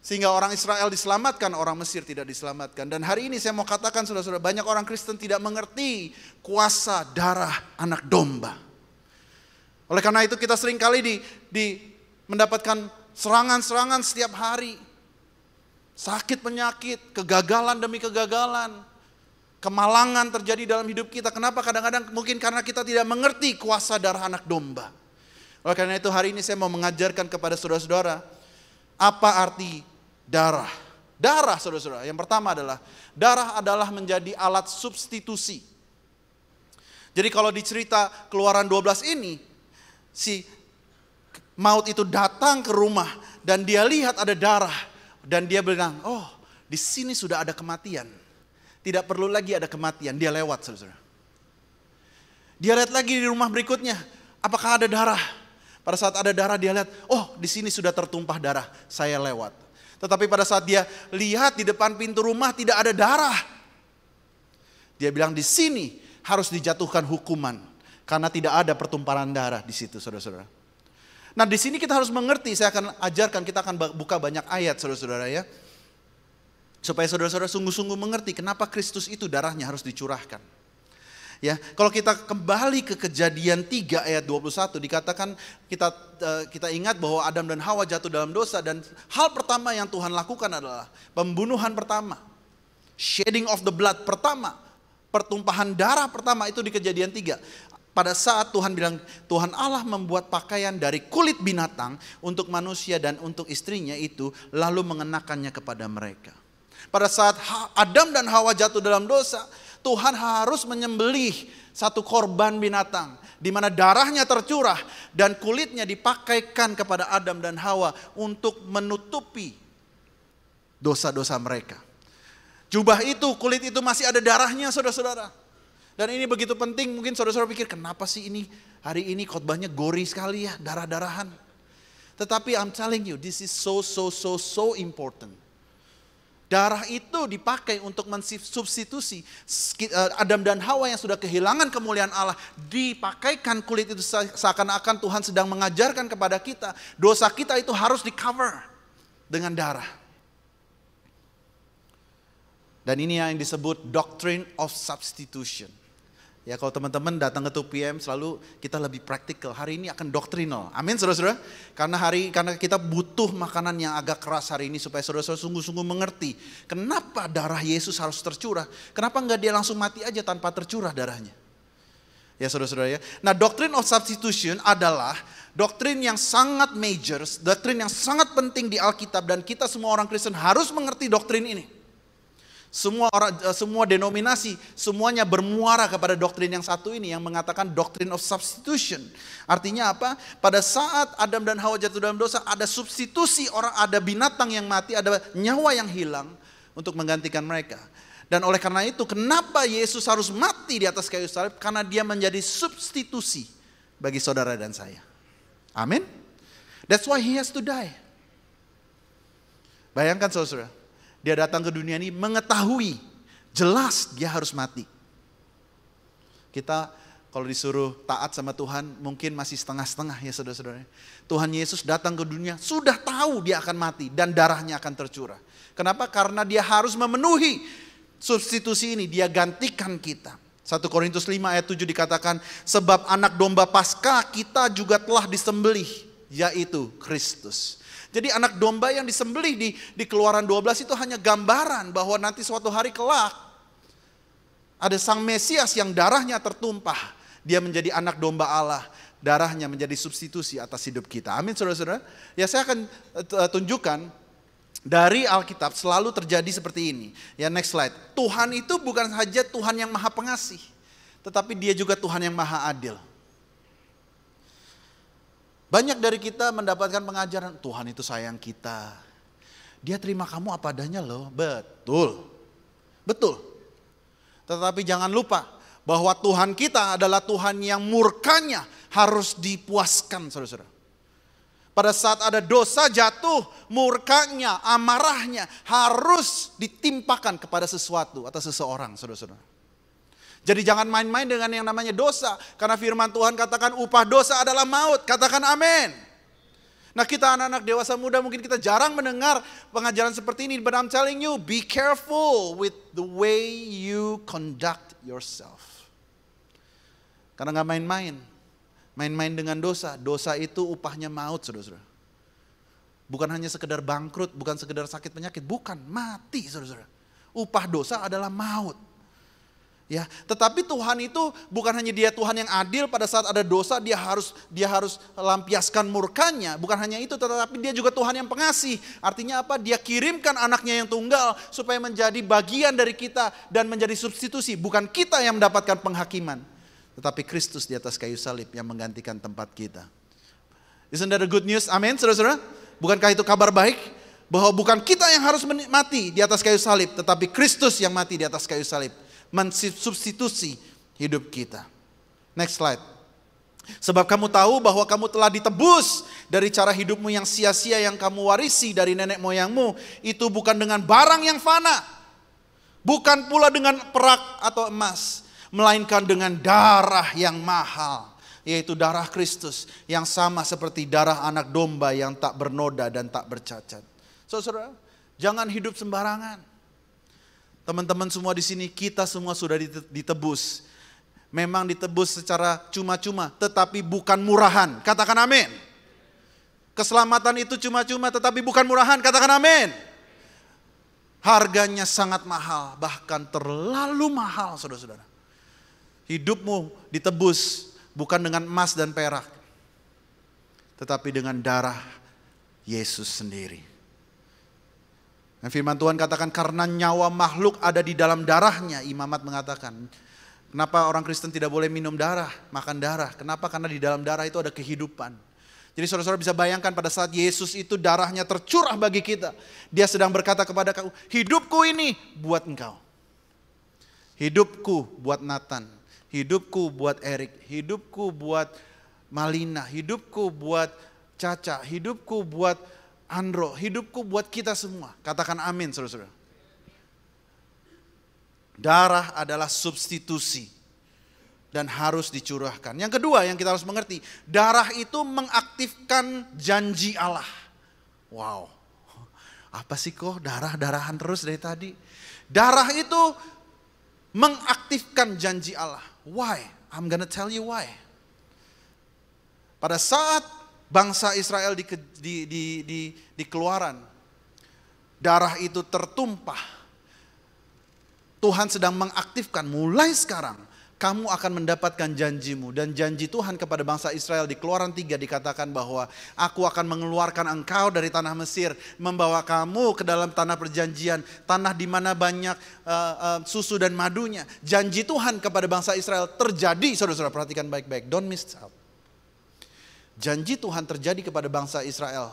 E: Sehingga orang Israel diselamatkan, orang Mesir tidak diselamatkan. Dan hari ini saya mau katakan saudara-saudara, banyak orang Kristen tidak mengerti kuasa darah anak domba. Oleh karena itu kita seringkali mendapatkan serangan-serangan setiap hari. Sakit penyakit, kegagalan demi kegagalan. Kemalangan terjadi dalam hidup kita. Kenapa? Kadang-kadang mungkin karena kita tidak mengerti kuasa darah anak domba. Oleh karena itu hari ini saya mau mengajarkan kepada saudara-saudara apa arti darah. Darah saudara-saudara, yang pertama adalah darah adalah menjadi alat substitusi. Jadi kalau di cerita Keluaran 12 ini, si maut itu datang ke rumah dan dia lihat ada darah. Dan dia bilang, oh di sini sudah ada kematian. Tidak perlu lagi ada kematian, dia lewat saudara-saudara. Dia lihat lagi di rumah berikutnya, apakah ada darah? Pada saat ada darah dia lihat, oh di sini sudah tertumpah darah, saya lewat. Tetapi pada saat dia lihat di depan pintu rumah tidak ada darah. Dia bilang di sini harus dijatuhkan hukuman. Karena tidak ada pertumpahan darah di situ saudara-saudara. Nah di sini kita harus mengerti, saya akan ajarkan, kita akan buka banyak ayat saudara-saudara ya. Supaya saudara-saudara sungguh-sungguh mengerti kenapa Kristus itu darahnya harus dicurahkan. Ya, kalau kita kembali ke Kejadian 3 ayat 21 dikatakan kita ingat bahwa Adam dan Hawa jatuh dalam dosa dan hal pertama yang Tuhan lakukan adalah pembunuhan pertama. Shedding of the blood pertama. Pertumpahan darah pertama itu di Kejadian 3. Pada saat Tuhan bilang, Tuhan Allah membuat pakaian dari kulit binatang untuk manusia dan untuk istrinya itu lalu mengenakannya kepada mereka. Pada saat Adam dan Hawa jatuh dalam dosa, Tuhan harus menyembelih satu korban binatang di mana darahnya tercurah dan kulitnya dipakaikan kepada Adam dan Hawa untuk menutupi dosa-dosa mereka. Jubah itu, kulit itu masih ada darahnya saudara-saudara. Dan ini begitu penting, mungkin saudara-saudara pikir kenapa sih ini hari ini khotbahnya gory sekali ya, darah-darahan. Tetapi I'm telling you, this is so important. Darah itu dipakai untuk mensubstitusi Adam dan Hawa yang sudah kehilangan kemuliaan Allah. Dipakaikan kulit itu seakan-akan Tuhan sedang mengajarkan kepada kita. Dosa kita itu harus di cover dengan darah. Dan ini yang disebut doctrine of substitution. Ya kalau teman-teman datang ke 2PM selalu kita lebih praktikal. Hari ini akan doktrinal. Amin saudara-saudara. Karena kita butuh makanan yang agak keras hari ini supaya saudara-saudara sungguh-sungguh mengerti. Kenapa darah Yesus harus tercurah? Kenapa enggak dia langsung mati aja tanpa tercurah darahnya? Ya saudara-saudara ya. Nah doctrine of substitution adalah doktrin yang sangat major. Doktrin yang sangat penting di Alkitab. Dan kita semua orang Kristen harus mengerti doktrin ini. Semua denominasi, semuanya bermuara kepada doktrin yang satu ini yang mengatakan doctrine of substitution. Artinya apa? Pada saat Adam dan Hawa jatuh dalam dosa, ada substitusi ada binatang yang mati, ada nyawa yang hilang untuk menggantikan mereka. Dan oleh karena itu, kenapa Yesus harus mati di atas kayu salib? Karena dia menjadi substitusi bagi saudara dan saya. Amin. That's why he has to die. Bayangkan saudara. Dia datang ke dunia ini mengetahui jelas dia harus mati. Kita kalau disuruh taat sama Tuhan mungkin masih setengah-setengah ya saudara-saudara. Tuhan Yesus datang ke dunia sudah tahu dia akan mati dan darahnya akan tercurah. Kenapa? Karena dia harus memenuhi substitusi ini, dia gantikan kita. 1 Korintus 5 ayat 7 dikatakan, sebab anak domba Paskah kita juga telah disembelih, yaitu Kristus. Jadi anak domba yang disembelih di Keluaran 12 itu hanya gambaran bahwa nanti suatu hari kelak ada sang Mesias yang darahnya tertumpah. Dia menjadi anak domba Allah, darahnya menjadi substitusi atas hidup kita. Amin saudara-saudara. Ya saya akan tunjukkan dari Alkitab selalu terjadi seperti ini. Ya next slide. Tuhan itu bukan saja Tuhan yang maha pengasih, tetapi dia juga Tuhan yang maha adil. Banyak dari kita mendapatkan pengajaran, Tuhan itu sayang kita. Dia terima kamu apa adanya loh. Betul. Betul. Tetapi jangan lupa bahwa Tuhan kita adalah Tuhan yang murkanya harus dipuaskan saudara-saudara. Pada saat ada dosa jatuh, murkanya, amarahnya harus ditimpakan kepada sesuatu atau seseorang saudara-saudara. Jadi jangan main-main dengan yang namanya dosa. Karena firman Tuhan katakan upah dosa adalah maut. Katakan amin. Nah kita anak-anak dewasa muda mungkin kita jarang mendengar pengajaran seperti ini. But I'm telling you, be careful with the way you conduct yourself. Karena gak main-main. Main-main dengan dosa. Dosa itu upahnya maut, saudara-saudara. Bukan hanya sekedar bangkrut, bukan sekedar sakit penyakit. Bukan, mati, saudara-saudara. Upah dosa adalah maut. Ya, tetapi Tuhan itu bukan hanya Dia Tuhan yang adil, pada saat ada dosa dia harus lampiaskan murkanya. Bukan hanya itu, tetapi Dia juga Tuhan yang pengasih. Artinya apa? Dia kirimkan anaknya yang tunggal supaya menjadi bagian dari kita dan menjadi substitusi. Bukan kita yang mendapatkan penghakiman, tetapi Kristus di atas kayu salib yang menggantikan tempat kita. Isn't that a good news? Amin, saudara-saudara. Bukankah itu kabar baik? Bahwa bukan kita yang harus mati di atas kayu salib, tetapi Kristus yang mati di atas kayu salib. Mensubstitusi hidup kita. Next slide. Sebab kamu tahu bahwa kamu telah ditebus dari cara hidupmu yang sia-sia yang kamu warisi dari nenek moyangmu. Itu bukan dengan barang yang fana. Bukan pula dengan perak atau emas. Melainkan dengan darah yang mahal. Yaitu darah Kristus yang sama seperti darah anak domba yang tak bernoda dan tak bercacat. Saudara, jangan hidup sembarangan. Teman-teman semua di sini, kita semua sudah ditebus. Memang ditebus secara cuma-cuma, tetapi bukan murahan. Katakan amin. Keselamatan itu cuma-cuma, tetapi bukan murahan. Katakan amin. Harganya sangat mahal, bahkan terlalu mahal, saudara-saudara. Hidupmu ditebus bukan dengan emas dan perak, tetapi dengan darah Yesus sendiri. Dan firman Tuhan katakan karena nyawa makhluk ada di dalam darahnya. Imamat mengatakan, kenapa orang Kristen tidak boleh minum darah, makan darah? Kenapa? Karena di dalam darah itu ada kehidupan. Jadi saudara-saudara bisa bayangkan pada saat Yesus itu darahnya tercurah bagi kita. Dia sedang berkata kepada kamu, hidupku ini buat engkau. Hidupku buat Nathan. Hidupku buat Erik. Hidupku buat Malina. Hidupku buat Caca. Hidupku buat Andro, hidupku buat kita semua. Katakan amin, saudara-saudara. Darah adalah substitusi dan harus dicurahkan. Yang kedua yang kita harus mengerti, darah itu mengaktifkan janji Allah. Wow, apa sih kok darah-darahan terus dari tadi? Darah itu mengaktifkan janji Allah. Why? I'm gonna tell you why. Pada saat bangsa Israel di Keluaran, darah itu tertumpah. Tuhan sedang mengaktifkan, mulai sekarang kamu akan mendapatkan janjimu. Dan janji Tuhan kepada bangsa Israel di Keluaran 3 dikatakan bahwa aku akan mengeluarkan engkau dari tanah Mesir, membawa kamu ke dalam tanah perjanjian, tanah di mana banyak susu dan madunya. Janji Tuhan kepada bangsa Israel terjadi, saudara-saudara, perhatikan baik-baik, don't miss out. Janji Tuhan terjadi kepada bangsa Israel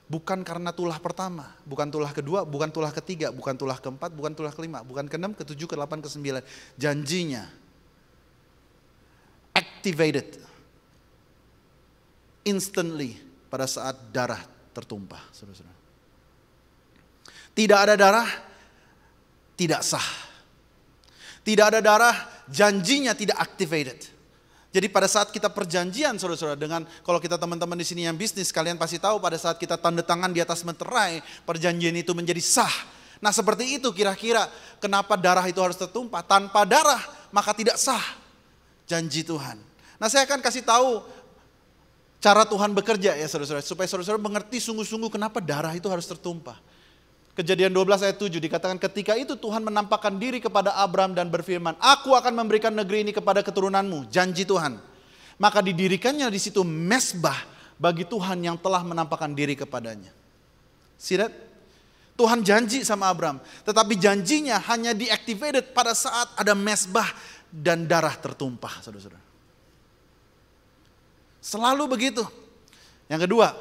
E: bukan karena tulah pertama, bukan tulah kedua, bukan tulah ketiga, bukan tulah keempat, bukan tulah kelima, bukan keenam, ketujuh, ke-8, ke-9. Janjinya activated instantly pada saat darah tertumpah, saudara-saudara. Tidak ada darah, tidak sah. Tidak ada darah, janjinya tidak activated. Jadi pada saat kita perjanjian, saudara-saudara, dengan kalau kita teman-teman di sini yang bisnis, kalian pasti tahu pada saat kita tanda tangan di atas meterai, perjanjian itu menjadi sah. Nah seperti itu kira-kira kenapa darah itu harus tertumpah. Tanpa darah maka tidak sah janji Tuhan. Nah saya akan kasih tahu cara Tuhan bekerja ya saudara-saudara, supaya saudara-saudara mengerti sungguh-sungguh kenapa darah itu harus tertumpah. Kejadian 12 ayat 7 dikatakan ketika itu Tuhan menampakkan diri kepada Abram dan berfirman, aku akan memberikan negeri ini kepada keturunanmu, janji Tuhan. Maka didirikannya di situ mesbah bagi Tuhan yang telah menampakkan diri kepadanya. See that? Tuhan janji sama Abram, tetapi janjinya hanya diactivated pada saat ada mesbah dan darah tertumpah, saudara-saudara. Selalu begitu. Yang kedua,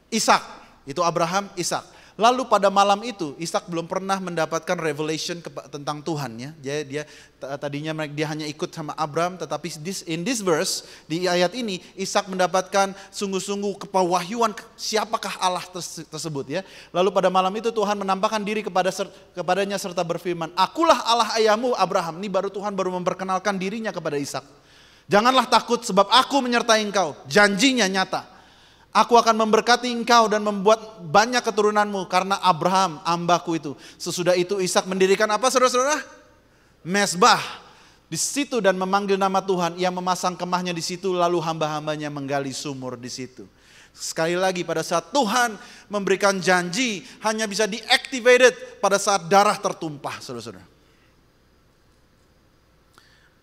E: Ishak, itu Abraham, Ishak. Lalu pada malam itu Ishak belum pernah mendapatkan revelation tentang Tuhan ya. Dia tadinya dia hanya ikut sama Abraham, tetapi in this verse, di ayat ini Ishak mendapatkan sungguh-sungguh kepawahyuan siapakah Allah tersebut ya. Lalu pada malam itu Tuhan menampakkan diri kepadanya serta berfirman, "Akulah Allah ayahmu Abraham." Ini Tuhan baru memperkenalkan dirinya kepada Ishak. "Janganlah takut sebab aku menyertai engkau." Janjinya nyata. "Aku akan memberkati engkau dan membuat banyak keturunanmu karena Abraham ambaku itu." Sesudah itu Ishak mendirikan apa saudara-saudara? Mesbah di situ dan memanggil nama Tuhan. Ia memasang kemahnya di situ, lalu hamba-hambanya menggali sumur di situ. Sekali lagi, pada saat Tuhan memberikan janji hanya bisa deactivated pada saat darah tertumpah, saudara-saudara.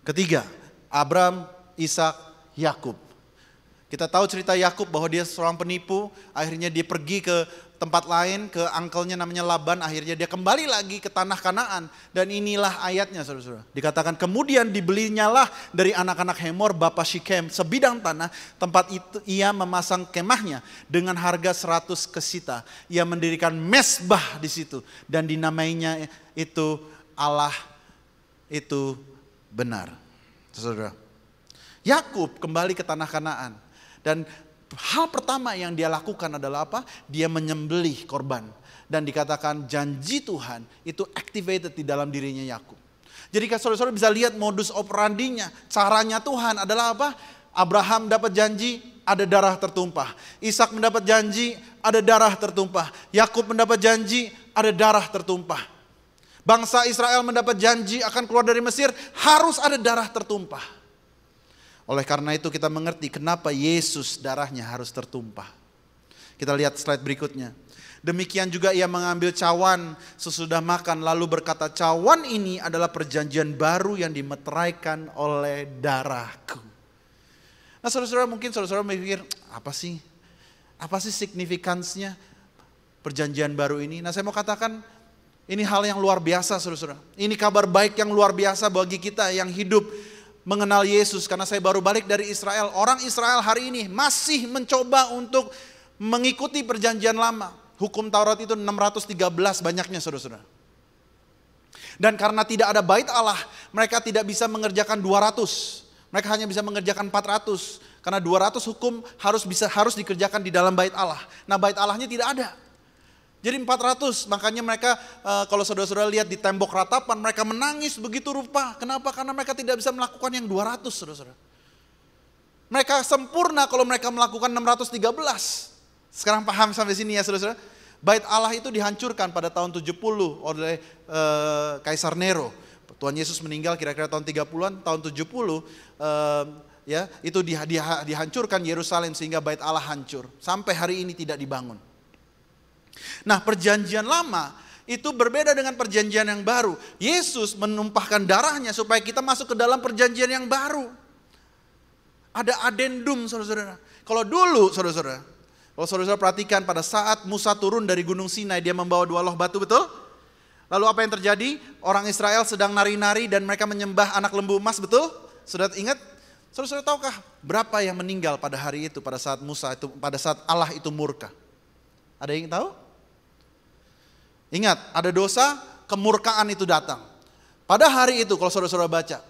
E: Ketiga, Abraham, Ishak, Yakub. Kita tahu cerita Yakub bahwa dia seorang penipu, akhirnya dia pergi ke tempat lain, ke angkelnya namanya Laban, akhirnya dia kembali lagi ke tanah Kanaan. Dan inilah ayatnya saudara-saudara. Dikatakan kemudian dibelinyalah dari anak-anak Hemor bapa Shikem sebidang tanah, tempat itu ia memasang kemahnya dengan harga 100 kesita. Ia mendirikan mesbah di situ dan dinamainya itu Allah itu benar. Saudara, Yakub kembali ke tanah Kanaan. Dan hal pertama yang dia lakukan adalah apa? Dia menyembelih korban. Dan dikatakan janji Tuhan itu activated di dalam dirinya Yakub. Jadi saudara-saudara bisa lihat modus operandinya. Caranya Tuhan adalah apa? Abraham dapat janji, ada darah tertumpah. Ishak mendapat janji, ada darah tertumpah. Yakub mendapat janji, ada darah tertumpah. Bangsa Israel mendapat janji akan keluar dari Mesir, harus ada darah tertumpah. Oleh karena itu kita mengerti kenapa Yesus darahnya harus tertumpah. Kita lihat slide berikutnya. Demikian juga ia mengambil cawan sesudah makan lalu berkata, "Cawan ini adalah perjanjian baru yang dimeteraikan oleh darahku." Nah saudara-saudara, mungkin saudara-saudara mikir, apa sih signifikansinya perjanjian baru ini? Nah saya mau katakan, ini hal yang luar biasa saudara-saudara. Ini kabar baik yang luar biasa bagi kita yang hidup mengenal Yesus. Karena saya baru balik dari Israel. Orang Israel hari ini masih mencoba untuk mengikuti perjanjian lama. Hukum Taurat itu 613 banyaknya saudara-saudara. Dan karena tidak ada bait Allah, mereka tidak bisa mengerjakan 200. Mereka hanya bisa mengerjakan 400. Karena 200 hukum harus dikerjakan di dalam bait Allah. Nah bait Allahnya tidak ada. Jadi 400, makanya mereka kalau saudara-saudara lihat di tembok ratapan, mereka menangis begitu rupa. Kenapa? Karena mereka tidak bisa melakukan yang 200 saudara-saudara. Mereka sempurna kalau mereka melakukan 613. Sekarang paham sampai sini ya saudara-saudara. Bait Allah itu dihancurkan pada tahun 70 oleh Kaisar Nero. Tuhan Yesus meninggal kira-kira tahun 30-an, tahun 70 ya itu dihancurkan Yerusalem sehingga bait Allah hancur. Sampai hari ini tidak dibangun. Nah perjanjian lama itu berbeda dengan perjanjian yang baru. Yesus menumpahkan darahnya supaya kita masuk ke dalam perjanjian yang baru. Ada adendum saudara-saudara. Kalau dulu saudara-saudara, kalau saudara-saudara perhatikan pada saat Musa turun dari Gunung Sinai, dia membawa 2 loh batu, betul? Lalu apa yang terjadi? Orang Israel sedang nari-nari dan mereka menyembah anak lembu emas, betul? Saudara ingat? Saudara-saudara tahukah berapa yang meninggal pada hari itu, pada saat pada saat Allah itu murka? Ada yang tahu? Ingat, ada dosa, kemurkaan itu datang. Pada hari itu kalau saudara-saudara baca,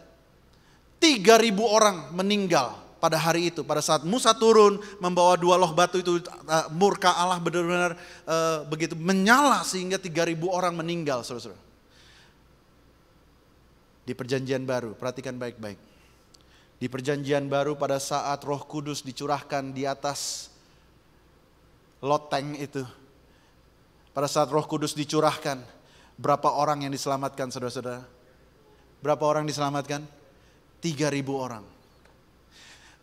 E: 3.000 orang meninggal pada hari itu. Pada saat Musa turun membawa 2 loh batu itu, murka Allah benar-benar begitu menyala sehingga 3.000 orang meninggal saudara-saudara. Di perjanjian baru, perhatikan baik-baik. Di perjanjian baru pada saat Roh Kudus dicurahkan di atas loteng itu. Pada saat Roh Kudus dicurahkan, berapa orang yang diselamatkan saudara-saudara? Berapa orang diselamatkan? 3.000 orang.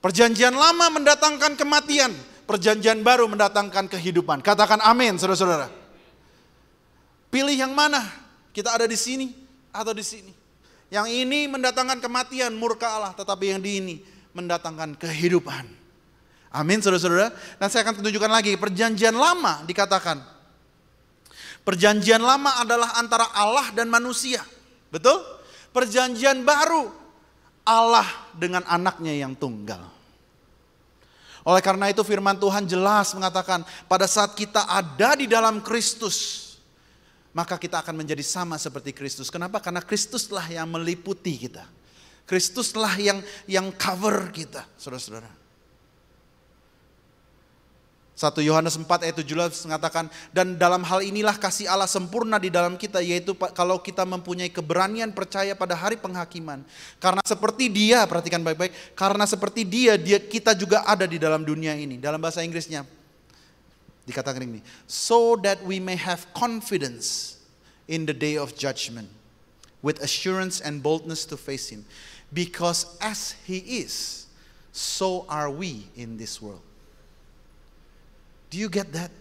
E: Perjanjian lama mendatangkan kematian, perjanjian baru mendatangkan kehidupan. Katakan amin saudara-saudara. Pilih yang mana? Kita ada di sini atau di sini? Yang ini mendatangkan kematian, murka Allah, tetapi yang di ini mendatangkan kehidupan. Amin saudara-saudara. Dan saya akan tunjukkan lagi, perjanjian lama dikatakan. Perjanjian lama adalah antara Allah dan manusia. Betul? Perjanjian baru Allah dengan anaknya yang tunggal. Oleh karena itu firman Tuhan jelas mengatakan pada saat kita ada di dalam Kristus, maka kita akan menjadi sama seperti Kristus. Kenapa? Karena Kristuslah yang meliputi kita. Kristuslah yang cover kita, saudara-saudara. 1 Yohanes 4 ayat 17 mengatakan, dan dalam hal inilah kasih Allah sempurna di dalam kita, yaitu kalau kita mempunyai keberanian percaya pada hari penghakiman. Karena seperti Dia, perhatikan baik-baik, karena seperti Dia kita juga ada di dalam dunia ini. Dalam bahasa Inggrisnya dikatakan ini, so that we may have confidence in the day of judgment, with assurance and boldness to face Him. Because as He is, so are we in this world. Do you get that?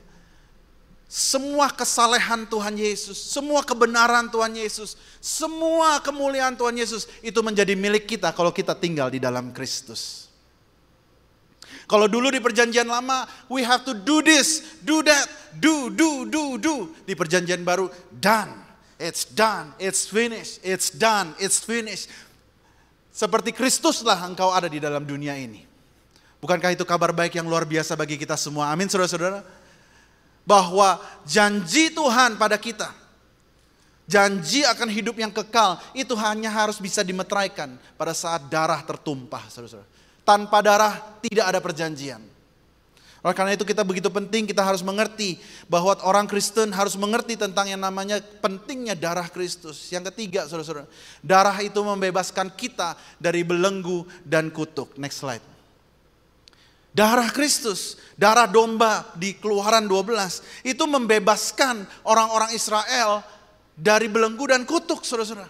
E: Semua kesalehan Tuhan Yesus, semua kebenaran Tuhan Yesus, semua kemuliaan Tuhan Yesus itu menjadi milik kita kalau kita tinggal di dalam Kristus. Kalau dulu di perjanjian lama, we have to do this, do that, do. Di perjanjian baru, done, it's finished, it's done, it's finished. Seperti Kristuslah engkau ada di dalam dunia ini. Bukankah itu kabar baik yang luar biasa bagi kita semua? Amin, saudara-saudara. Bahwa janji Tuhan pada kita, janji akan hidup yang kekal, itu hanya harus bisa dimeteraikan pada saat darah tertumpah, saudara-saudara. Tanpa darah tidak ada perjanjian. Oleh karena itu kita begitu penting, kita harus mengerti bahwa orang Kristen harus mengerti tentang yang namanya pentingnya darah Kristus. Yang ketiga, saudara-saudara, darah itu membebaskan kita dari belenggu dan kutuk. Next slide. Darah Kristus, darah domba di Keluaran 12 itu membebaskan orang-orang Israel dari belenggu dan kutuk, saudara-saudara.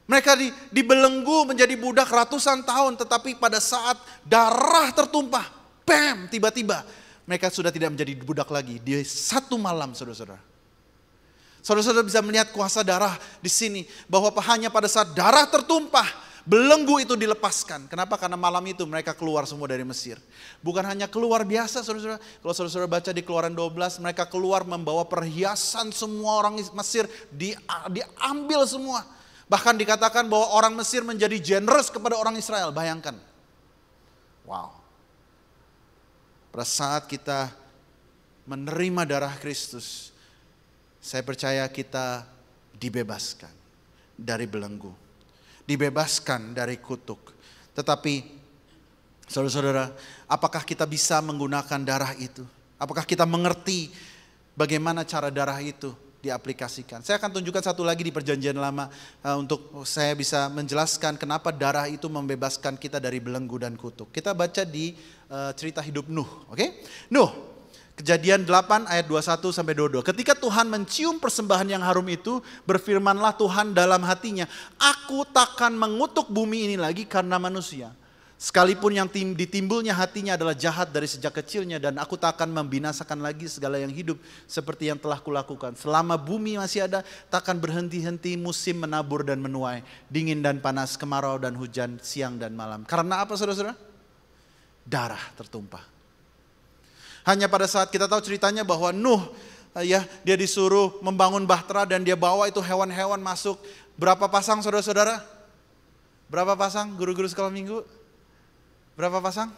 E: Mereka dibelenggu menjadi budak ratusan tahun, tetapi pada saat darah tertumpah, bam, tiba-tiba mereka sudah tidak menjadi budak lagi di satu malam, saudara-saudara. Saudara-saudara bisa melihat kuasa darah di sini, bahwa hanya pada saat darah tertumpah, belenggu itu dilepaskan. Kenapa? Karena malam itu mereka keluar semua dari Mesir. Bukan hanya keluar biasa, saudara-saudara. Kalau saudara-saudara baca di Keluaran 12, mereka keluar membawa perhiasan semua orang Mesir, diambil semua. Bahkan dikatakan bahwa orang Mesir menjadi generous kepada orang Israel. Bayangkan. Wow. Pada saat kita menerima darah Kristus, saya percaya kita dibebaskan dari belenggu. Dibebaskan dari kutuk. Tetapi saudara-saudara, apakah kita bisa menggunakan darah itu? Apakah kita mengerti bagaimana cara darah itu diaplikasikan? Saya akan tunjukkan satu lagi di perjanjian lama untuk saya bisa menjelaskan kenapa darah itu membebaskan kita dari belenggu dan kutuk. Kita baca di cerita hidup Nuh, oke? Nuh, Kejadian 8 ayat 21 sampai 22. Ketika Tuhan mencium persembahan yang harum itu, berfirmanlah Tuhan dalam hatinya, aku takkan mengutuk bumi ini lagi karena manusia. Sekalipun yang ditimbulnya hatinya adalah jahat dari sejak kecilnya, dan aku takkan membinasakan lagi segala yang hidup seperti yang telah kulakukan. Selama bumi masih ada, takkan berhenti-henti musim menabur dan menuai, dingin dan panas, kemarau dan hujan, siang dan malam. Karena apa, saudara-saudara? Darah tertumpah. Hanya pada saat kita tahu ceritanya bahwa Nuh, dia disuruh membangun bahtera dan dia bawa itu hewan-hewan masuk. Berapa pasang, saudara-saudara? Berapa pasang, guru-guru sekolah minggu? Berapa pasang?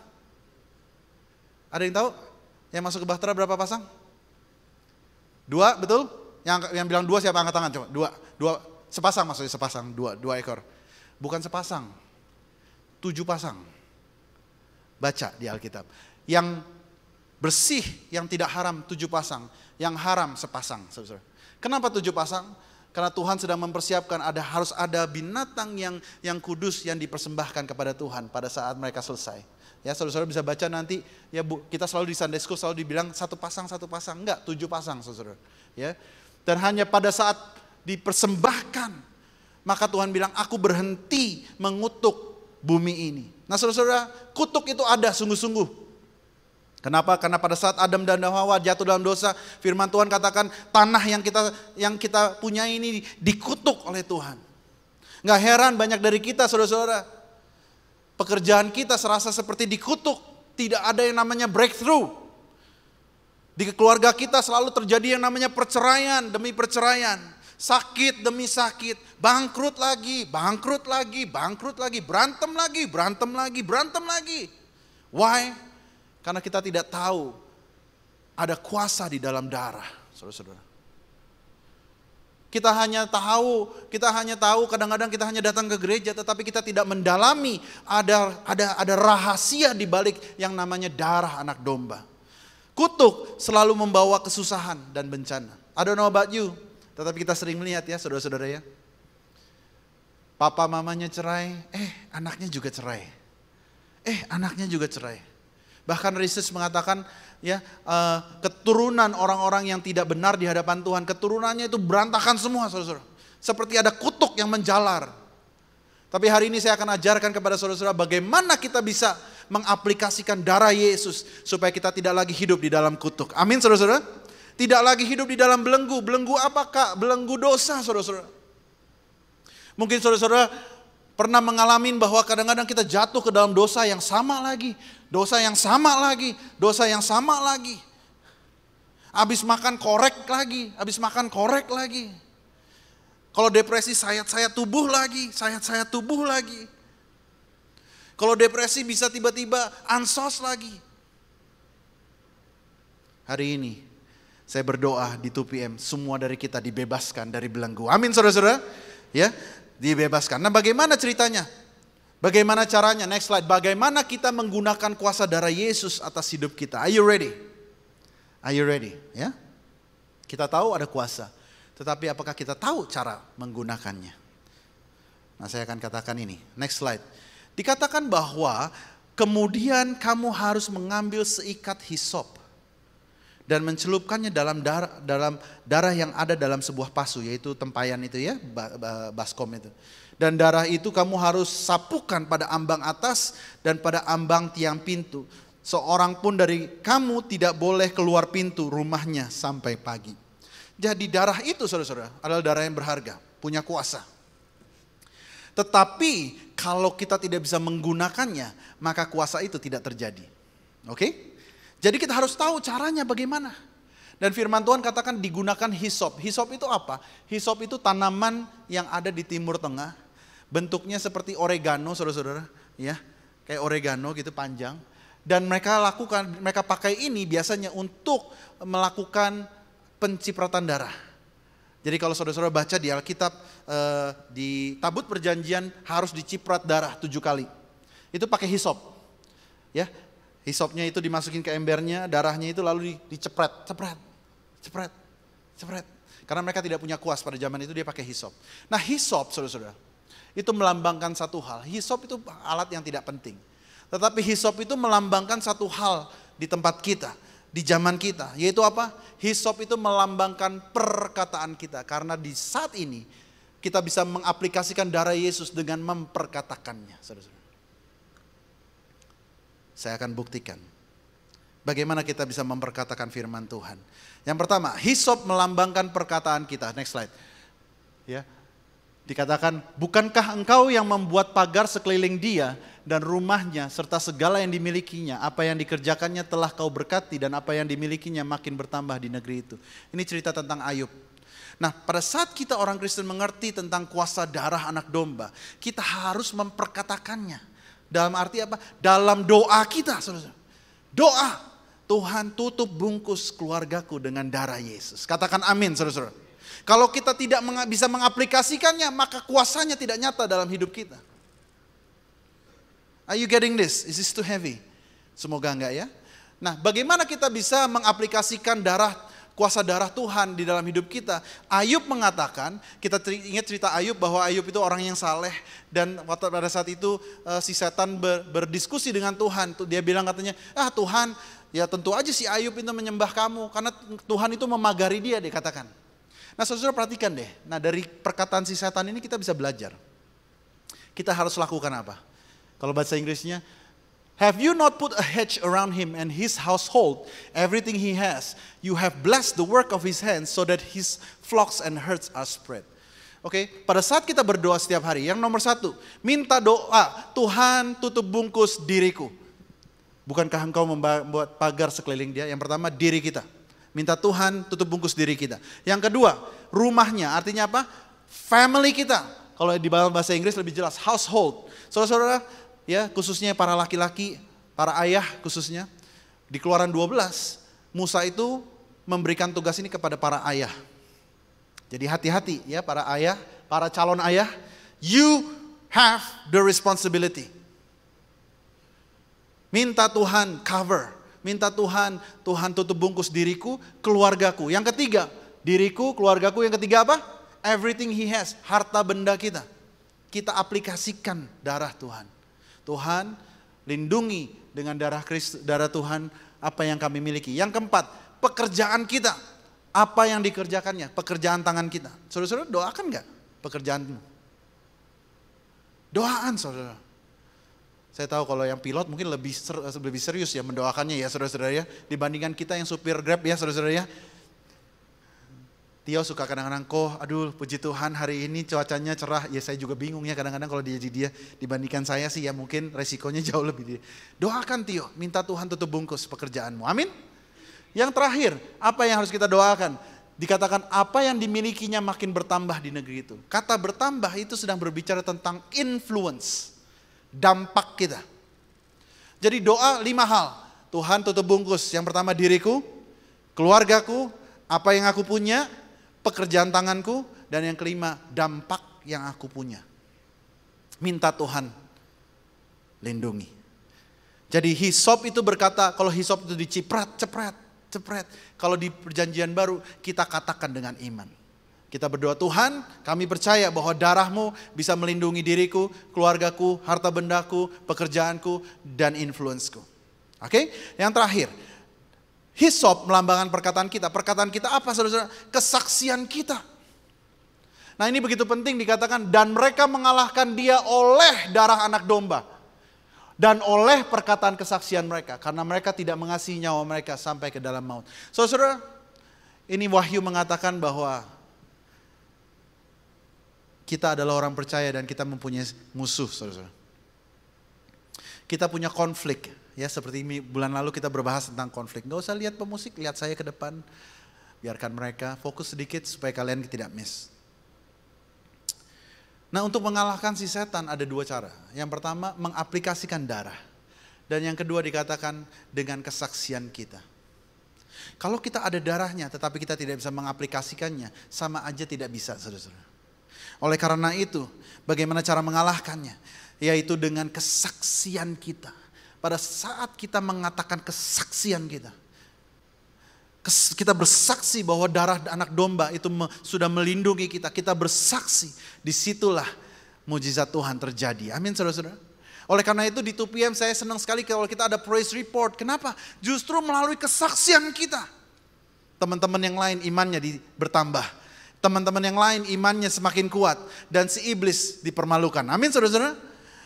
E: Ada yang tahu? Yang masuk ke bahtera berapa pasang? 2, betul? Yang bilang 2 siapa, angkat tangan coba. 2 sepasang, maksudnya sepasang, 2 ekor. Bukan sepasang, 7 pasang. Baca di Alkitab. Yang bersih, yang tidak haram 7 pasang, yang haram sepasang, saudara. Kenapa 7 pasang? Karena Tuhan sedang mempersiapkan harus ada binatang yang kudus yang dipersembahkan kepada Tuhan pada saat mereka selesai. Ya, saudara-saudara bisa baca nanti, ya Bu, kita selalu di Sunday School selalu dibilang 1 pasang, enggak, 7 pasang, saudara. Ya. Dan hanya pada saat dipersembahkan, maka Tuhan bilang, aku berhenti mengutuk bumi ini. Nah, saudara-saudara, kutuk itu ada sungguh-sungguh. Kenapa? Karena pada saat Adam dan Hawa jatuh dalam dosa, firman Tuhan katakan tanah yang kita punya ini dikutuk oleh Tuhan. Gak heran banyak dari kita, saudara-saudara, pekerjaan kita serasa seperti dikutuk. Tidak ada yang namanya breakthrough. Di keluarga kita selalu terjadi yang namanya perceraian demi perceraian. Sakit demi sakit, bangkrut lagi, berantem lagi. Why? Karena kita tidak tahu ada kuasa di dalam darah, saudara-saudara. Kita hanya tahu kadang-kadang kita hanya datang ke gereja tetapi kita tidak mendalami ada rahasia di balik yang namanya darah anak domba. Kutuk selalu membawa kesusahan dan bencana. I don't know about you, tetapi kita sering melihat ya saudara-saudara ya. Papa mamanya cerai, anaknya juga cerai. Anaknya juga cerai. Bahkan research mengatakan ya keturunan orang-orang yang tidak benar di hadapan Tuhan, keturunannya itu berantakan semua saudara-saudara. Seperti ada kutuk yang menjalar. Tapi hari ini saya akan ajarkan kepada saudara-saudara bagaimana kita bisa mengaplikasikan darah Yesus supaya kita tidak lagi hidup di dalam kutuk. Amin saudara-saudara. Tidak lagi hidup di dalam belenggu. Belenggu apakah? Belenggu dosa saudara-saudara. Mungkin saudara-saudara pernah mengalami bahwa kadang-kadang kita jatuh ke dalam dosa yang sama lagi. Dosa yang sama lagi. Dosa yang sama lagi. Habis makan korek lagi. Habis makan korek lagi. Kalau depresi sayat-sayat tubuh lagi. Sayat-sayat tubuh lagi. Kalau depresi bisa tiba-tiba ansos lagi. Hari ini saya berdoa di 2PM semua dari kita dibebaskan dari belenggu. Amin saudara-saudara. Ya, dibebaskan. Nah, bagaimana ceritanya? Bagaimana caranya? Next slide. Bagaimana kita menggunakan kuasa darah Yesus atas hidup kita? Are you ready? Are you ready? Ya. Kita tahu ada kuasa. Tetapi apakah kita tahu cara menggunakannya? Nah, saya akan katakan ini. Next slide. Dikatakan bahwa kemudian kamu harus mengambil seikat hisop dan mencelupkannya dalam darah yang ada dalam sebuah pasu, yaitu tempayan itu ya, baskom itu. Dan darah itu kamu harus sapukan pada ambang atas dan pada ambang tiang pintu. Seorang pun dari kamu tidak boleh keluar pintu rumahnya sampai pagi. Jadi darah itu saudara-saudara adalah darah yang berharga, punya kuasa. Tetapi kalau kita tidak bisa menggunakannya, maka kuasa itu tidak terjadi. Oke? Jadi kita harus tahu caranya bagaimana. Dan firman Tuhan katakan digunakan hisop. Hisop itu apa? Hisop itu tanaman yang ada di Timur Tengah. Bentuknya seperti oregano, saudara-saudara, ya. Kayak oregano gitu panjang. Dan mereka pakai ini biasanya untuk melakukan pencipratan darah. Jadi kalau saudara-saudara baca di Alkitab, di tabut perjanjian harus diciprat darah 7 kali. Itu pakai hisop. Ya. Hisopnya itu dimasukin ke embernya, darahnya itu lalu dicepret. Karena mereka tidak punya kuas pada zaman itu, dia pakai hisop. Nah, hisop saudara-saudara, itu melambangkan satu hal. Hisop itu alat yang tidak penting. Tetapi hisop itu melambangkan satu hal di tempat kita, di zaman kita. Yaitu apa? Hisop itu melambangkan perkataan kita. Karena di saat ini kita bisa mengaplikasikan darah Yesus dengan memperkatakannya, saudara-saudara. Saya akan buktikan bagaimana kita bisa memperkatakan firman Tuhan. Yang pertama, hisop melambangkan perkataan kita. Next slide. Ya. Dikatakan, bukankah engkau yang membuat pagar sekeliling dia dan rumahnya serta segala yang dimilikinya, apa yang dikerjakannya telah kau berkati dan apa yang dimilikinya makin bertambah di negeri itu. Ini cerita tentang Ayub. Nah, pada saat kita orang Kristen mengerti tentang kuasa darah anak domba, kita harus memperkatakannya. Dalam arti apa? Dalam doa kita, saudara. Doa, Tuhan tutup bungkus keluargaku dengan darah Yesus. Katakan amin, saudara-saudara. Kalau kita tidak bisa mengaplikasikannya, maka kuasanya tidak nyata dalam hidup kita. Are you getting this? Is this too heavy? Semoga enggak ya. Nah, bagaimana kita bisa mengaplikasikan kuasa darah Tuhan di dalam hidup kita? Ayub mengatakan, kita ingat cerita Ayub bahwa Ayub itu orang yang saleh. Dan pada saat itu si setan berdiskusi dengan Tuhan. Dia bilang katanya, Tuhan, ya tentu aja si Ayub itu menyembah kamu. Karena Tuhan itu memagari dia katakan. Nah, saudara perhatikan deh. Nah, dari perkataan si setan ini kita bisa belajar. Kita harus lakukan apa? Kalau bahasa Inggrisnya, have you not put a hedge around him and his household, everything he has? You have blessed the work of his hands so that his flocks and herds are spread. Oke, pada saat kita berdoa setiap hari, yang nomor 1, minta doa, Tuhan tutup bungkus diriku. Bukankah engkau membuat pagar sekeliling dia? Yang pertama, diri kita. Minta Tuhan tutup bungkus diri kita. Yang kedua, rumahnya, artinya apa? Family kita. Kalau di bahasa Inggris lebih jelas, household. Saudara-saudara, ya khususnya para laki-laki, para ayah khususnya, di Keluaran 12, Musa itu memberikan tugas ini kepada para ayah. Jadi hati-hati ya para ayah, para calon ayah, you have the responsibility. Minta Tuhan cover, minta Tuhan tutup bungkus diriku, keluargaku. Yang ketiga, diriku, keluargaku. Yang ketiga apa? Everything he has, harta benda kita. Kita aplikasikan darah Tuhan. Tuhan, lindungi dengan darah Kristus, darah Tuhan apa yang kami miliki. Yang keempat, pekerjaan kita. Apa yang dikerjakannya, pekerjaan tangan kita. Saudara-saudara doakan gak pekerjaanmu? Doaan saudara. Saya tahu kalau yang pilot mungkin lebih serius ya mendoakannya ya saudara-saudara ya. Dibandingkan kita yang supir Grab ya saudara-saudara ya. Tio suka kadang-kadang aduh puji Tuhan hari ini cuacanya cerah. Ya saya juga bingung ya kadang-kadang kalau dia dibandingkan saya sih ya mungkin resikonya jauh lebih. Doakan Tio, minta Tuhan tutup bungkus pekerjaanmu. Amin. Yang terakhir, apa yang harus kita doakan? Dikatakan apa yang dimilikinya makin bertambah di negeri itu. Kata bertambah itu sedang berbicara tentang influence, dampak kita. Jadi doa 5 hal. Tuhan tutup bungkus. Yang pertama diriku, keluargaku, apa yang aku punya, pekerjaan tanganku, dan yang kelima dampak yang aku punya. Minta Tuhan lindungi. Jadi hisop itu berkata, kalau hisop itu diciprat, cepret. Kalau di perjanjian baru kita katakan dengan iman. Kita berdoa, Tuhan kami percaya bahwa darahmu bisa melindungi diriku, keluargaku, harta bendaku, pekerjaanku, dan influenceku. Oke? Yang terakhir, hisop melambangkan perkataan kita. Perkataan kita apa saudara-saudara? Kesaksian kita. Nah ini begitu penting dikatakan, dan mereka mengalahkan dia oleh darah anak domba. Dan oleh perkataan kesaksian mereka. Karena mereka tidak mengasihi nyawa mereka sampai ke dalam maut. Saudara, ini Wahyu mengatakan bahwa kita adalah orang percaya dan kita mempunyai musuh, saudara. Kita punya konflik. Ya seperti ini bulan lalu kita berbahas tentang konflik. Gak usah lihat pemusik, lihat saya ke depan. Biarkan mereka fokus sedikit supaya kalian tidak miss. Nah untuk mengalahkan si setan ada 2 cara. Yang pertama mengaplikasikan darah. Dan yang kedua dikatakan dengan kesaksian kita. Kalau kita ada darahnya tetapi kita tidak bisa mengaplikasikannya, sama aja tidak bisa saudara-saudara. Oleh karena itu bagaimana cara mengalahkannya? Yaitu dengan kesaksian kita. Pada saat kita mengatakan kesaksian kita. Kita bersaksi bahwa darah anak domba itu sudah melindungi kita. Kita bersaksi, disitulah mujizat Tuhan terjadi. Amin saudara-saudara. Oleh karena itu di 2PM saya senang sekali kalau kita ada praise report. Kenapa? Justru melalui kesaksian kita. Teman-teman yang lain imannya bertambah. Teman-teman yang lain imannya semakin kuat. Dan si iblis dipermalukan. Amin saudara-saudara.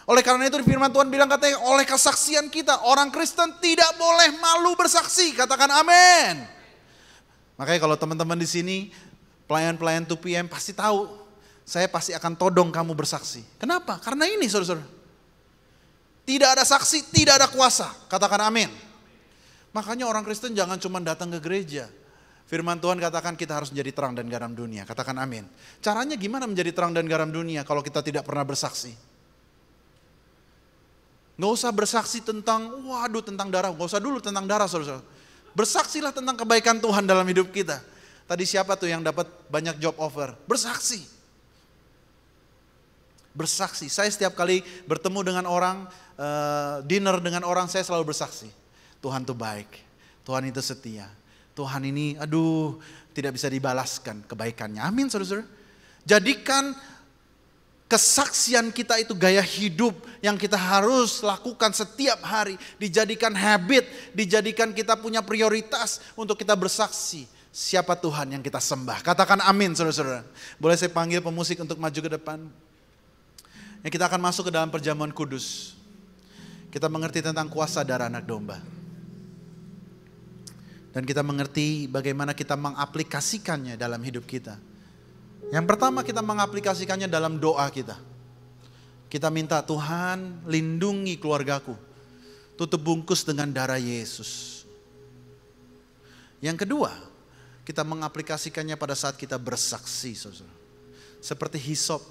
E: Oleh karena itu firman Tuhan bilang katanya oleh kesaksian kita. Orang Kristen tidak boleh malu bersaksi. Katakan amin. Makanya kalau teman-teman di sini, pelayan-pelayan 2PM pasti tahu, saya pasti akan todong kamu bersaksi. Kenapa? Karena ini saudara-saudara. Tidak ada saksi, tidak ada kuasa. Katakan amin. Makanya orang Kristen jangan cuma datang ke gereja. Firman Tuhan katakan kita harus menjadi terang dan garam dunia. Katakan amin. Caranya gimana menjadi terang dan garam dunia kalau kita tidak pernah bersaksi? Gak usah bersaksi tentang, tentang darah. Gak usah dulu tentang darah saudara-saudara. Bersaksilah tentang kebaikan Tuhan dalam hidup kita. Tadi siapa tuh yang dapat banyak job offer? Bersaksi. Bersaksi. Saya setiap kali bertemu dengan orang, dinner dengan orang, saya selalu bersaksi. Tuhan itu baik. Tuhan itu setia. Tuhan ini, tidak bisa dibalaskan kebaikannya. Amin saudara-saudara. Jadikan kesaksian kita itu gaya hidup yang kita harus lakukan setiap hari. Dijadikan habit, dijadikan kita punya prioritas untuk kita bersaksi. Siapa Tuhan yang kita sembah. Katakan amin saudara-saudara. Boleh saya panggil pemusik untuk maju ke depan. Ya, kita akan masuk ke dalam perjamuan kudus. Kita mengerti tentang kuasa darah anak domba. Dan kita mengerti bagaimana kita mengaplikasikannya dalam hidup kita. Yang pertama kita mengaplikasikannya dalam doa kita. Kita minta Tuhan lindungi keluargaku. Tutup bungkus dengan darah Yesus. Yang kedua, kita mengaplikasikannya pada saat kita bersaksi. Saudara. Seperti hisop.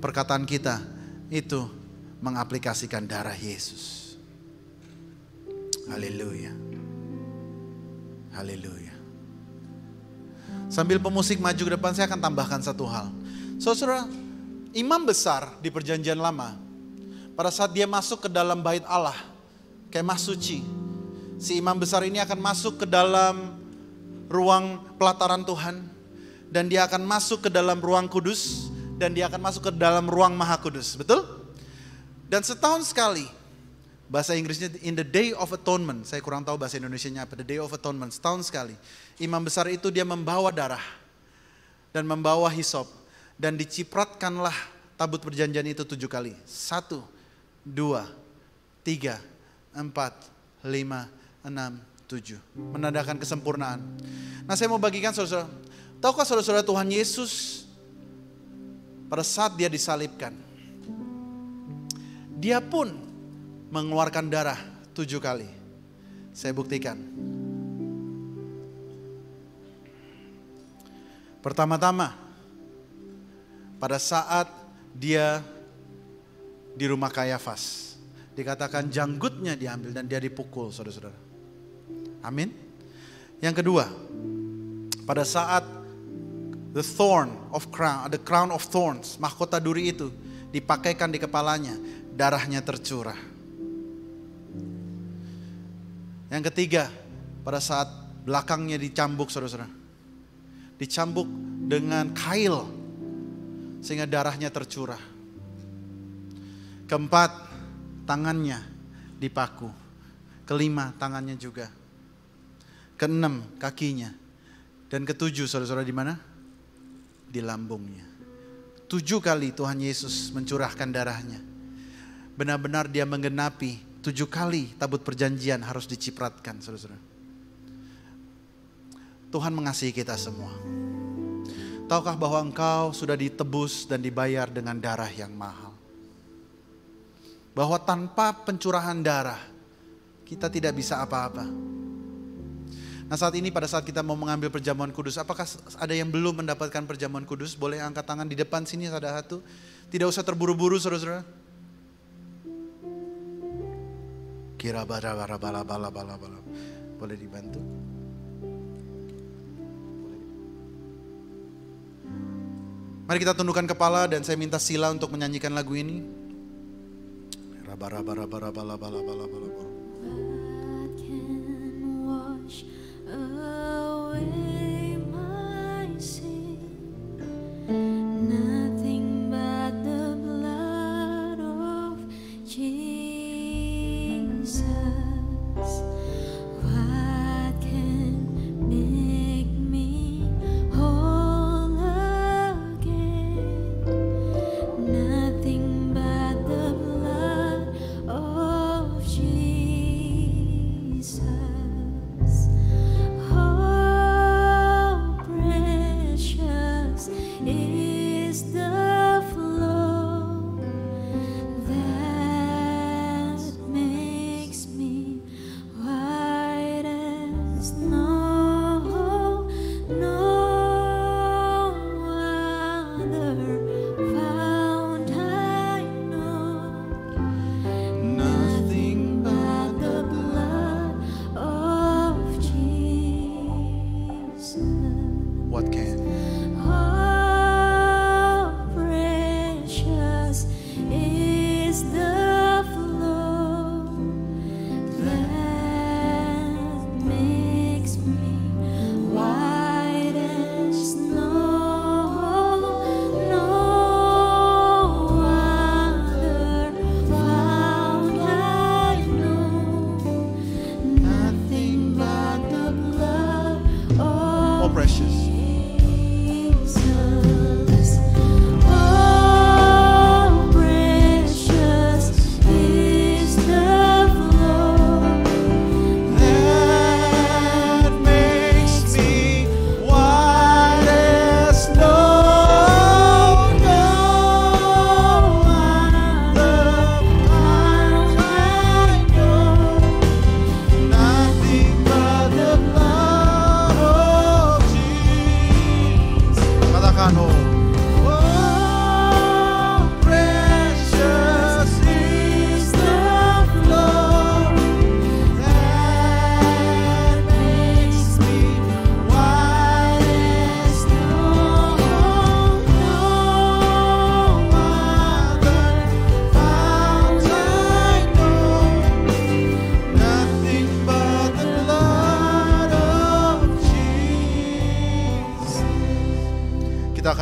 E: Perkataan kita itu mengaplikasikan darah Yesus. Haleluya. Haleluya. Sambil pemusik maju ke depan, saya akan tambahkan satu hal. Saudara, imam besar di perjanjian lama, pada saat dia masuk ke dalam bait Allah, kemah suci, si imam besar ini akan masuk ke dalam ruang pelataran Tuhan, dan dia akan masuk ke dalam ruang kudus, dan dia akan masuk ke dalam ruang maha kudus. Betul? Dan setahun sekali, bahasa Inggrisnya in the day of atonement, saya kurang tahu bahasa Indonesianya apa, the day of atonement, setahun sekali. Imam besar itu dia membawa darah dan membawa hisop, dan dicipratkanlah tabut perjanjian itu 7 kali. 1, 2, 3, 4, 5, 6, 7. Menandakan kesempurnaan. Nah, saya mau bagikan saudara-saudara, tahukah saudara-saudara Tuhan Yesus pada saat dia disalibkan, dia pun mengeluarkan darah 7 kali. Saya buktikan. Pertama-tama, pada saat dia di rumah Kayafas, dikatakan janggutnya diambil dan dia dipukul, saudara-saudara. Amin. Yang kedua, pada saat the crown of thorns, mahkota duri itu dipakaikan di kepalanya, darahnya tercurah. Yang ketiga, pada saat belakangnya dicambuk, saudara-saudara, dicambuk dengan kail sehingga darahnya tercurah. Keempat, tangannya dipaku. Kelima, tangannya juga. Keenam, kakinya. Dan ketujuh, saudara-saudara, di mana? Di lambungnya. 7 kali Tuhan Yesus mencurahkan darahnya. Benar-benar dia menggenapi 7 kali tabut perjanjian harus dicipratkan, saudara-saudara. Tuhan mengasihi kita semua. Tahukah bahwa engkau sudah ditebus dan dibayar dengan darah yang mahal? Bahwa tanpa pencurahan darah, kita tidak bisa apa-apa. Nah, saat ini pada saat kita mau mengambil perjamuan kudus, apakah ada yang belum mendapatkan perjamuan kudus? Boleh angkat tangan di depan sini, ada satu. Tidak usah terburu-buru, saudara-saudara. Kira bala. Boleh dibantu? Mari kita tundukkan kepala dan saya minta Sila untuk menyanyikan lagu ini.
D: What can wash away my sin? Nothing but the blood of Jesus. What can make me whole again? Nothing but the blood of Jesus. Oh, precious is the flow that makes me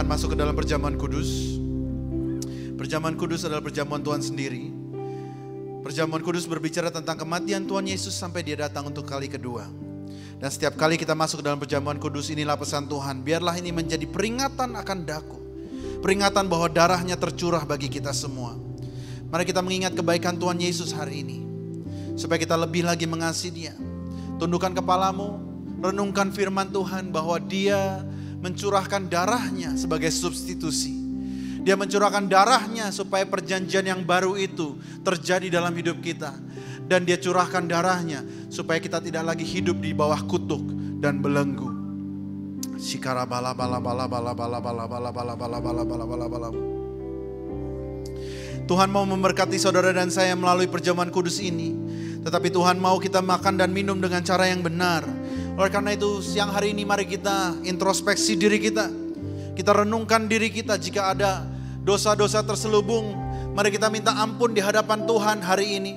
E: masuk ke dalam perjamuan kudus. Perjamuan kudus adalah perjamuan Tuhan sendiri. Perjamuan kudus berbicara tentang kematian Tuhan Yesus sampai dia datang untuk kali kedua. Dan setiap kali kita masuk ke dalam perjamuan kudus, inilah pesan Tuhan. Biarlah ini menjadi peringatan akan daku. Peringatan bahwa darahnya tercurah bagi kita semua. Mari kita mengingat kebaikan Tuhan Yesus hari ini. Supaya kita lebih lagi mengasihi Dia. Tundukkan kepalamu, renungkan firman Tuhan bahwa Dia mencurahkan darahnya sebagai substitusi. Dia mencurahkan darahnya supaya perjanjian yang baru itu terjadi dalam hidup kita. Dan dia curahkan darahnya supaya kita tidak lagi hidup di bawah kutuk dan belenggu. Tuhan mau memberkati saudara dan saya melalui perjamuan kudus ini. Tetapi Tuhan mau kita makan dan minum dengan cara yang benar. Oleh karena itu siang hari ini mari kita introspeksi diri kita. Kita renungkan diri kita jika ada dosa-dosa terselubung. Mari kita minta ampun di hadapan Tuhan hari ini.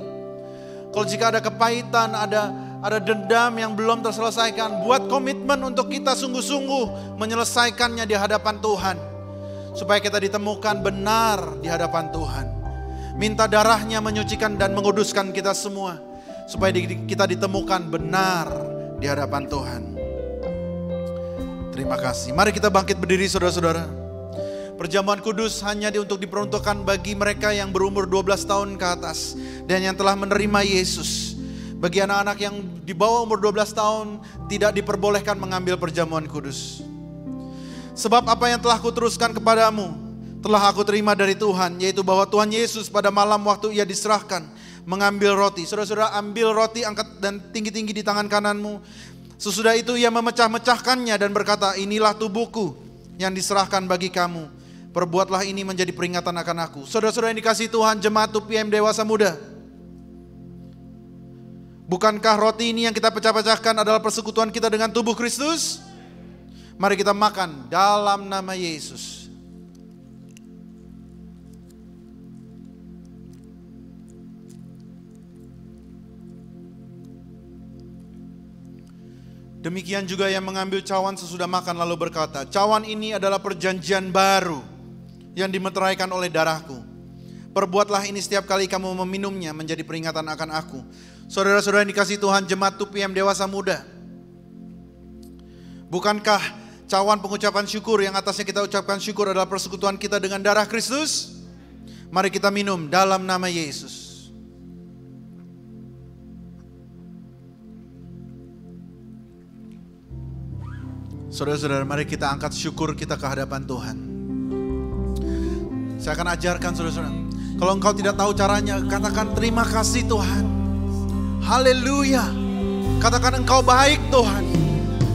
E: Kalau jika ada kepahitan, ada dendam yang belum terselesaikan, buat komitmen untuk kita sungguh-sungguh menyelesaikannya di hadapan Tuhan. Supaya kita ditemukan benar di hadapan Tuhan. Minta darahnya menyucikan dan menguduskan kita semua. Supaya kita ditemukan benar di hadapan Tuhan. Terima kasih. Mari kita bangkit berdiri saudara-saudara. Perjamuan kudus hanya untuk diperuntukkan bagi mereka yang berumur 12 tahun ke atas. Dan yang telah menerima Yesus. Bagi anak-anak yang di bawah umur 12 tahun tidak diperbolehkan mengambil perjamuan kudus. Sebab apa yang telah kuteruskan kepadamu telah aku terima dari Tuhan. Yaitu bahwa Tuhan Yesus pada malam waktu ia diserahkan mengambil roti. Saudara-saudara ambil roti, angkat dan tinggi-tinggi di tangan kananmu. Sesudah itu ia memecah-mecahkannya dan berkata, inilah tubuhku yang diserahkan bagi kamu. Perbuatlah ini menjadi peringatan akan aku. Saudara-saudara yang dikasihi Tuhan, jemaat UPM Dewasa Muda. Bukankah roti ini yang kita pecah-pecahkan adalah persekutuan kita dengan tubuh Kristus? Mari kita makan dalam nama Yesus. Demikian juga yang mengambil cawan sesudah makan lalu berkata, cawan ini adalah perjanjian baru yang dimeteraikan oleh darahku. Perbuatlah ini setiap kali kamu meminumnya menjadi peringatan akan aku. Saudara-saudara yang dikasihi Tuhan, jemaat UPM Dewasa Muda. Bukankah cawan pengucapan syukur yang atasnya kita ucapkan syukur adalah persekutuan kita dengan darah Kristus? Mari kita minum dalam nama Yesus. Saudara-saudara, mari kita angkat syukur kita ke hadapan Tuhan. Saya akan ajarkan saudara-saudara. Kalau engkau tidak tahu caranya, katakan terima kasih Tuhan. Haleluya. Katakan engkau baik Tuhan.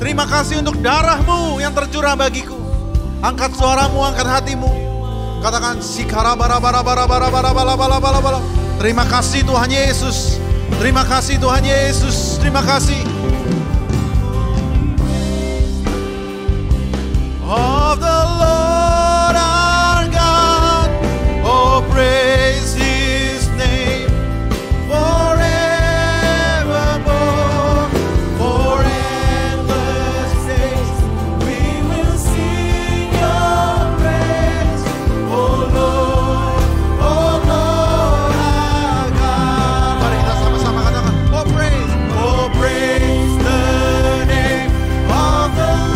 E: Terima kasih untuk darahmu yang tercurah bagiku. Angkat suaramu, angkat hatimu. Katakan sikara bara bara bara bara bara bara bara bara bara. Terima kasih Tuhan Yesus. Terima kasih Tuhan Yesus. Terima kasih. Of the Lord our God, oh praise His name forevermore, for endless days we will sing Your praise, oh Lord our God. Mari kita sama-sama katakan, oh praise the name of the Lord.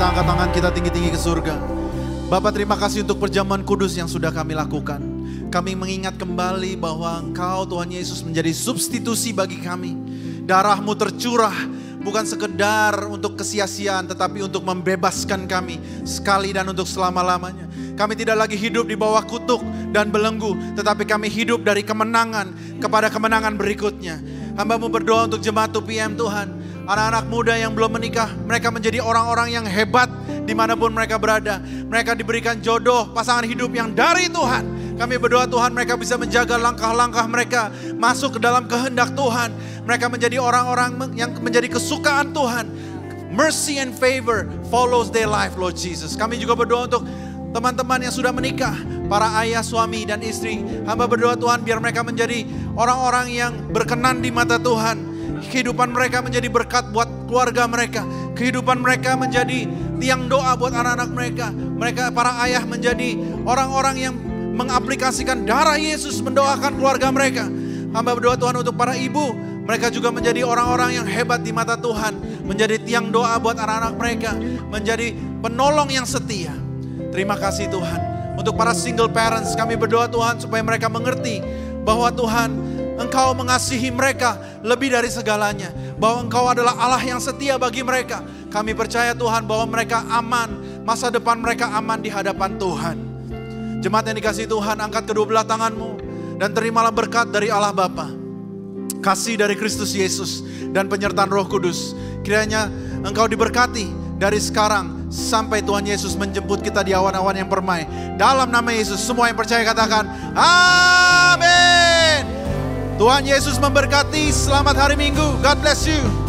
E: Angkat tangan kita tinggi-tinggi ke surga. Bapa, terima kasih untuk perjamuan kudus yang sudah kami lakukan. Kami mengingat kembali bahwa Engkau Tuhan Yesus menjadi substitusi bagi kami. Darah-Mu tercurah bukan sekedar untuk kesia-siaan, tetapi untuk membebaskan kami sekali dan untuk selama-lamanya. Kami tidak lagi hidup di bawah kutuk dan belenggu, tetapi kami hidup dari kemenangan kepada kemenangan berikutnya. Hamba-Mu berdoa untuk jemaat UPM Tuhan. Anak-anak muda yang belum menikah, mereka menjadi orang-orang yang hebat dimanapun mereka berada. Mereka diberikan jodoh, pasangan hidup yang dari Tuhan. Kami berdoa Tuhan mereka bisa menjaga langkah-langkah mereka masuk ke dalam kehendak Tuhan. Mereka menjadi orang-orang yang menjadi kesukaan Tuhan. Mercy and favor follows their life, Lord Jesus. Kami juga berdoa untuk teman-teman yang sudah menikah, para ayah, suami, dan istri. Hamba berdoa Tuhan biar mereka menjadi orang-orang yang berkenan di mata Tuhan. Kehidupan mereka menjadi berkat buat keluarga mereka. Kehidupan mereka menjadi tiang doa buat anak-anak mereka. Mereka para ayah menjadi orang-orang yang mengaplikasikan darah Yesus mendoakan keluarga mereka. Hamba berdoa Tuhan untuk para ibu. Mereka juga menjadi orang-orang yang hebat di mata Tuhan. Menjadi tiang doa buat anak-anak mereka. Menjadi penolong yang setia. Terima kasih Tuhan. Untuk para single parents kami berdoa Tuhan supaya mereka mengerti bahwa Tuhan Engkau mengasihi mereka lebih dari segalanya. Bahwa Engkau adalah Allah yang setia bagi mereka. Kami percaya Tuhan bahwa mereka aman. Masa depan mereka aman di hadapan Tuhan. Jemaat yang dikasihi Tuhan, angkat kedua belah tanganmu. Dan terimalah berkat dari Allah Bapa, kasih dari Kristus Yesus, dan penyertaan Roh Kudus. Kiranya engkau diberkati dari sekarang sampai Tuhan Yesus menjemput kita di awan-awan yang permai. Dalam nama Yesus, semua yang percaya katakan amin. Tuhan Yesus memberkati. Selamat hari Minggu. God bless you.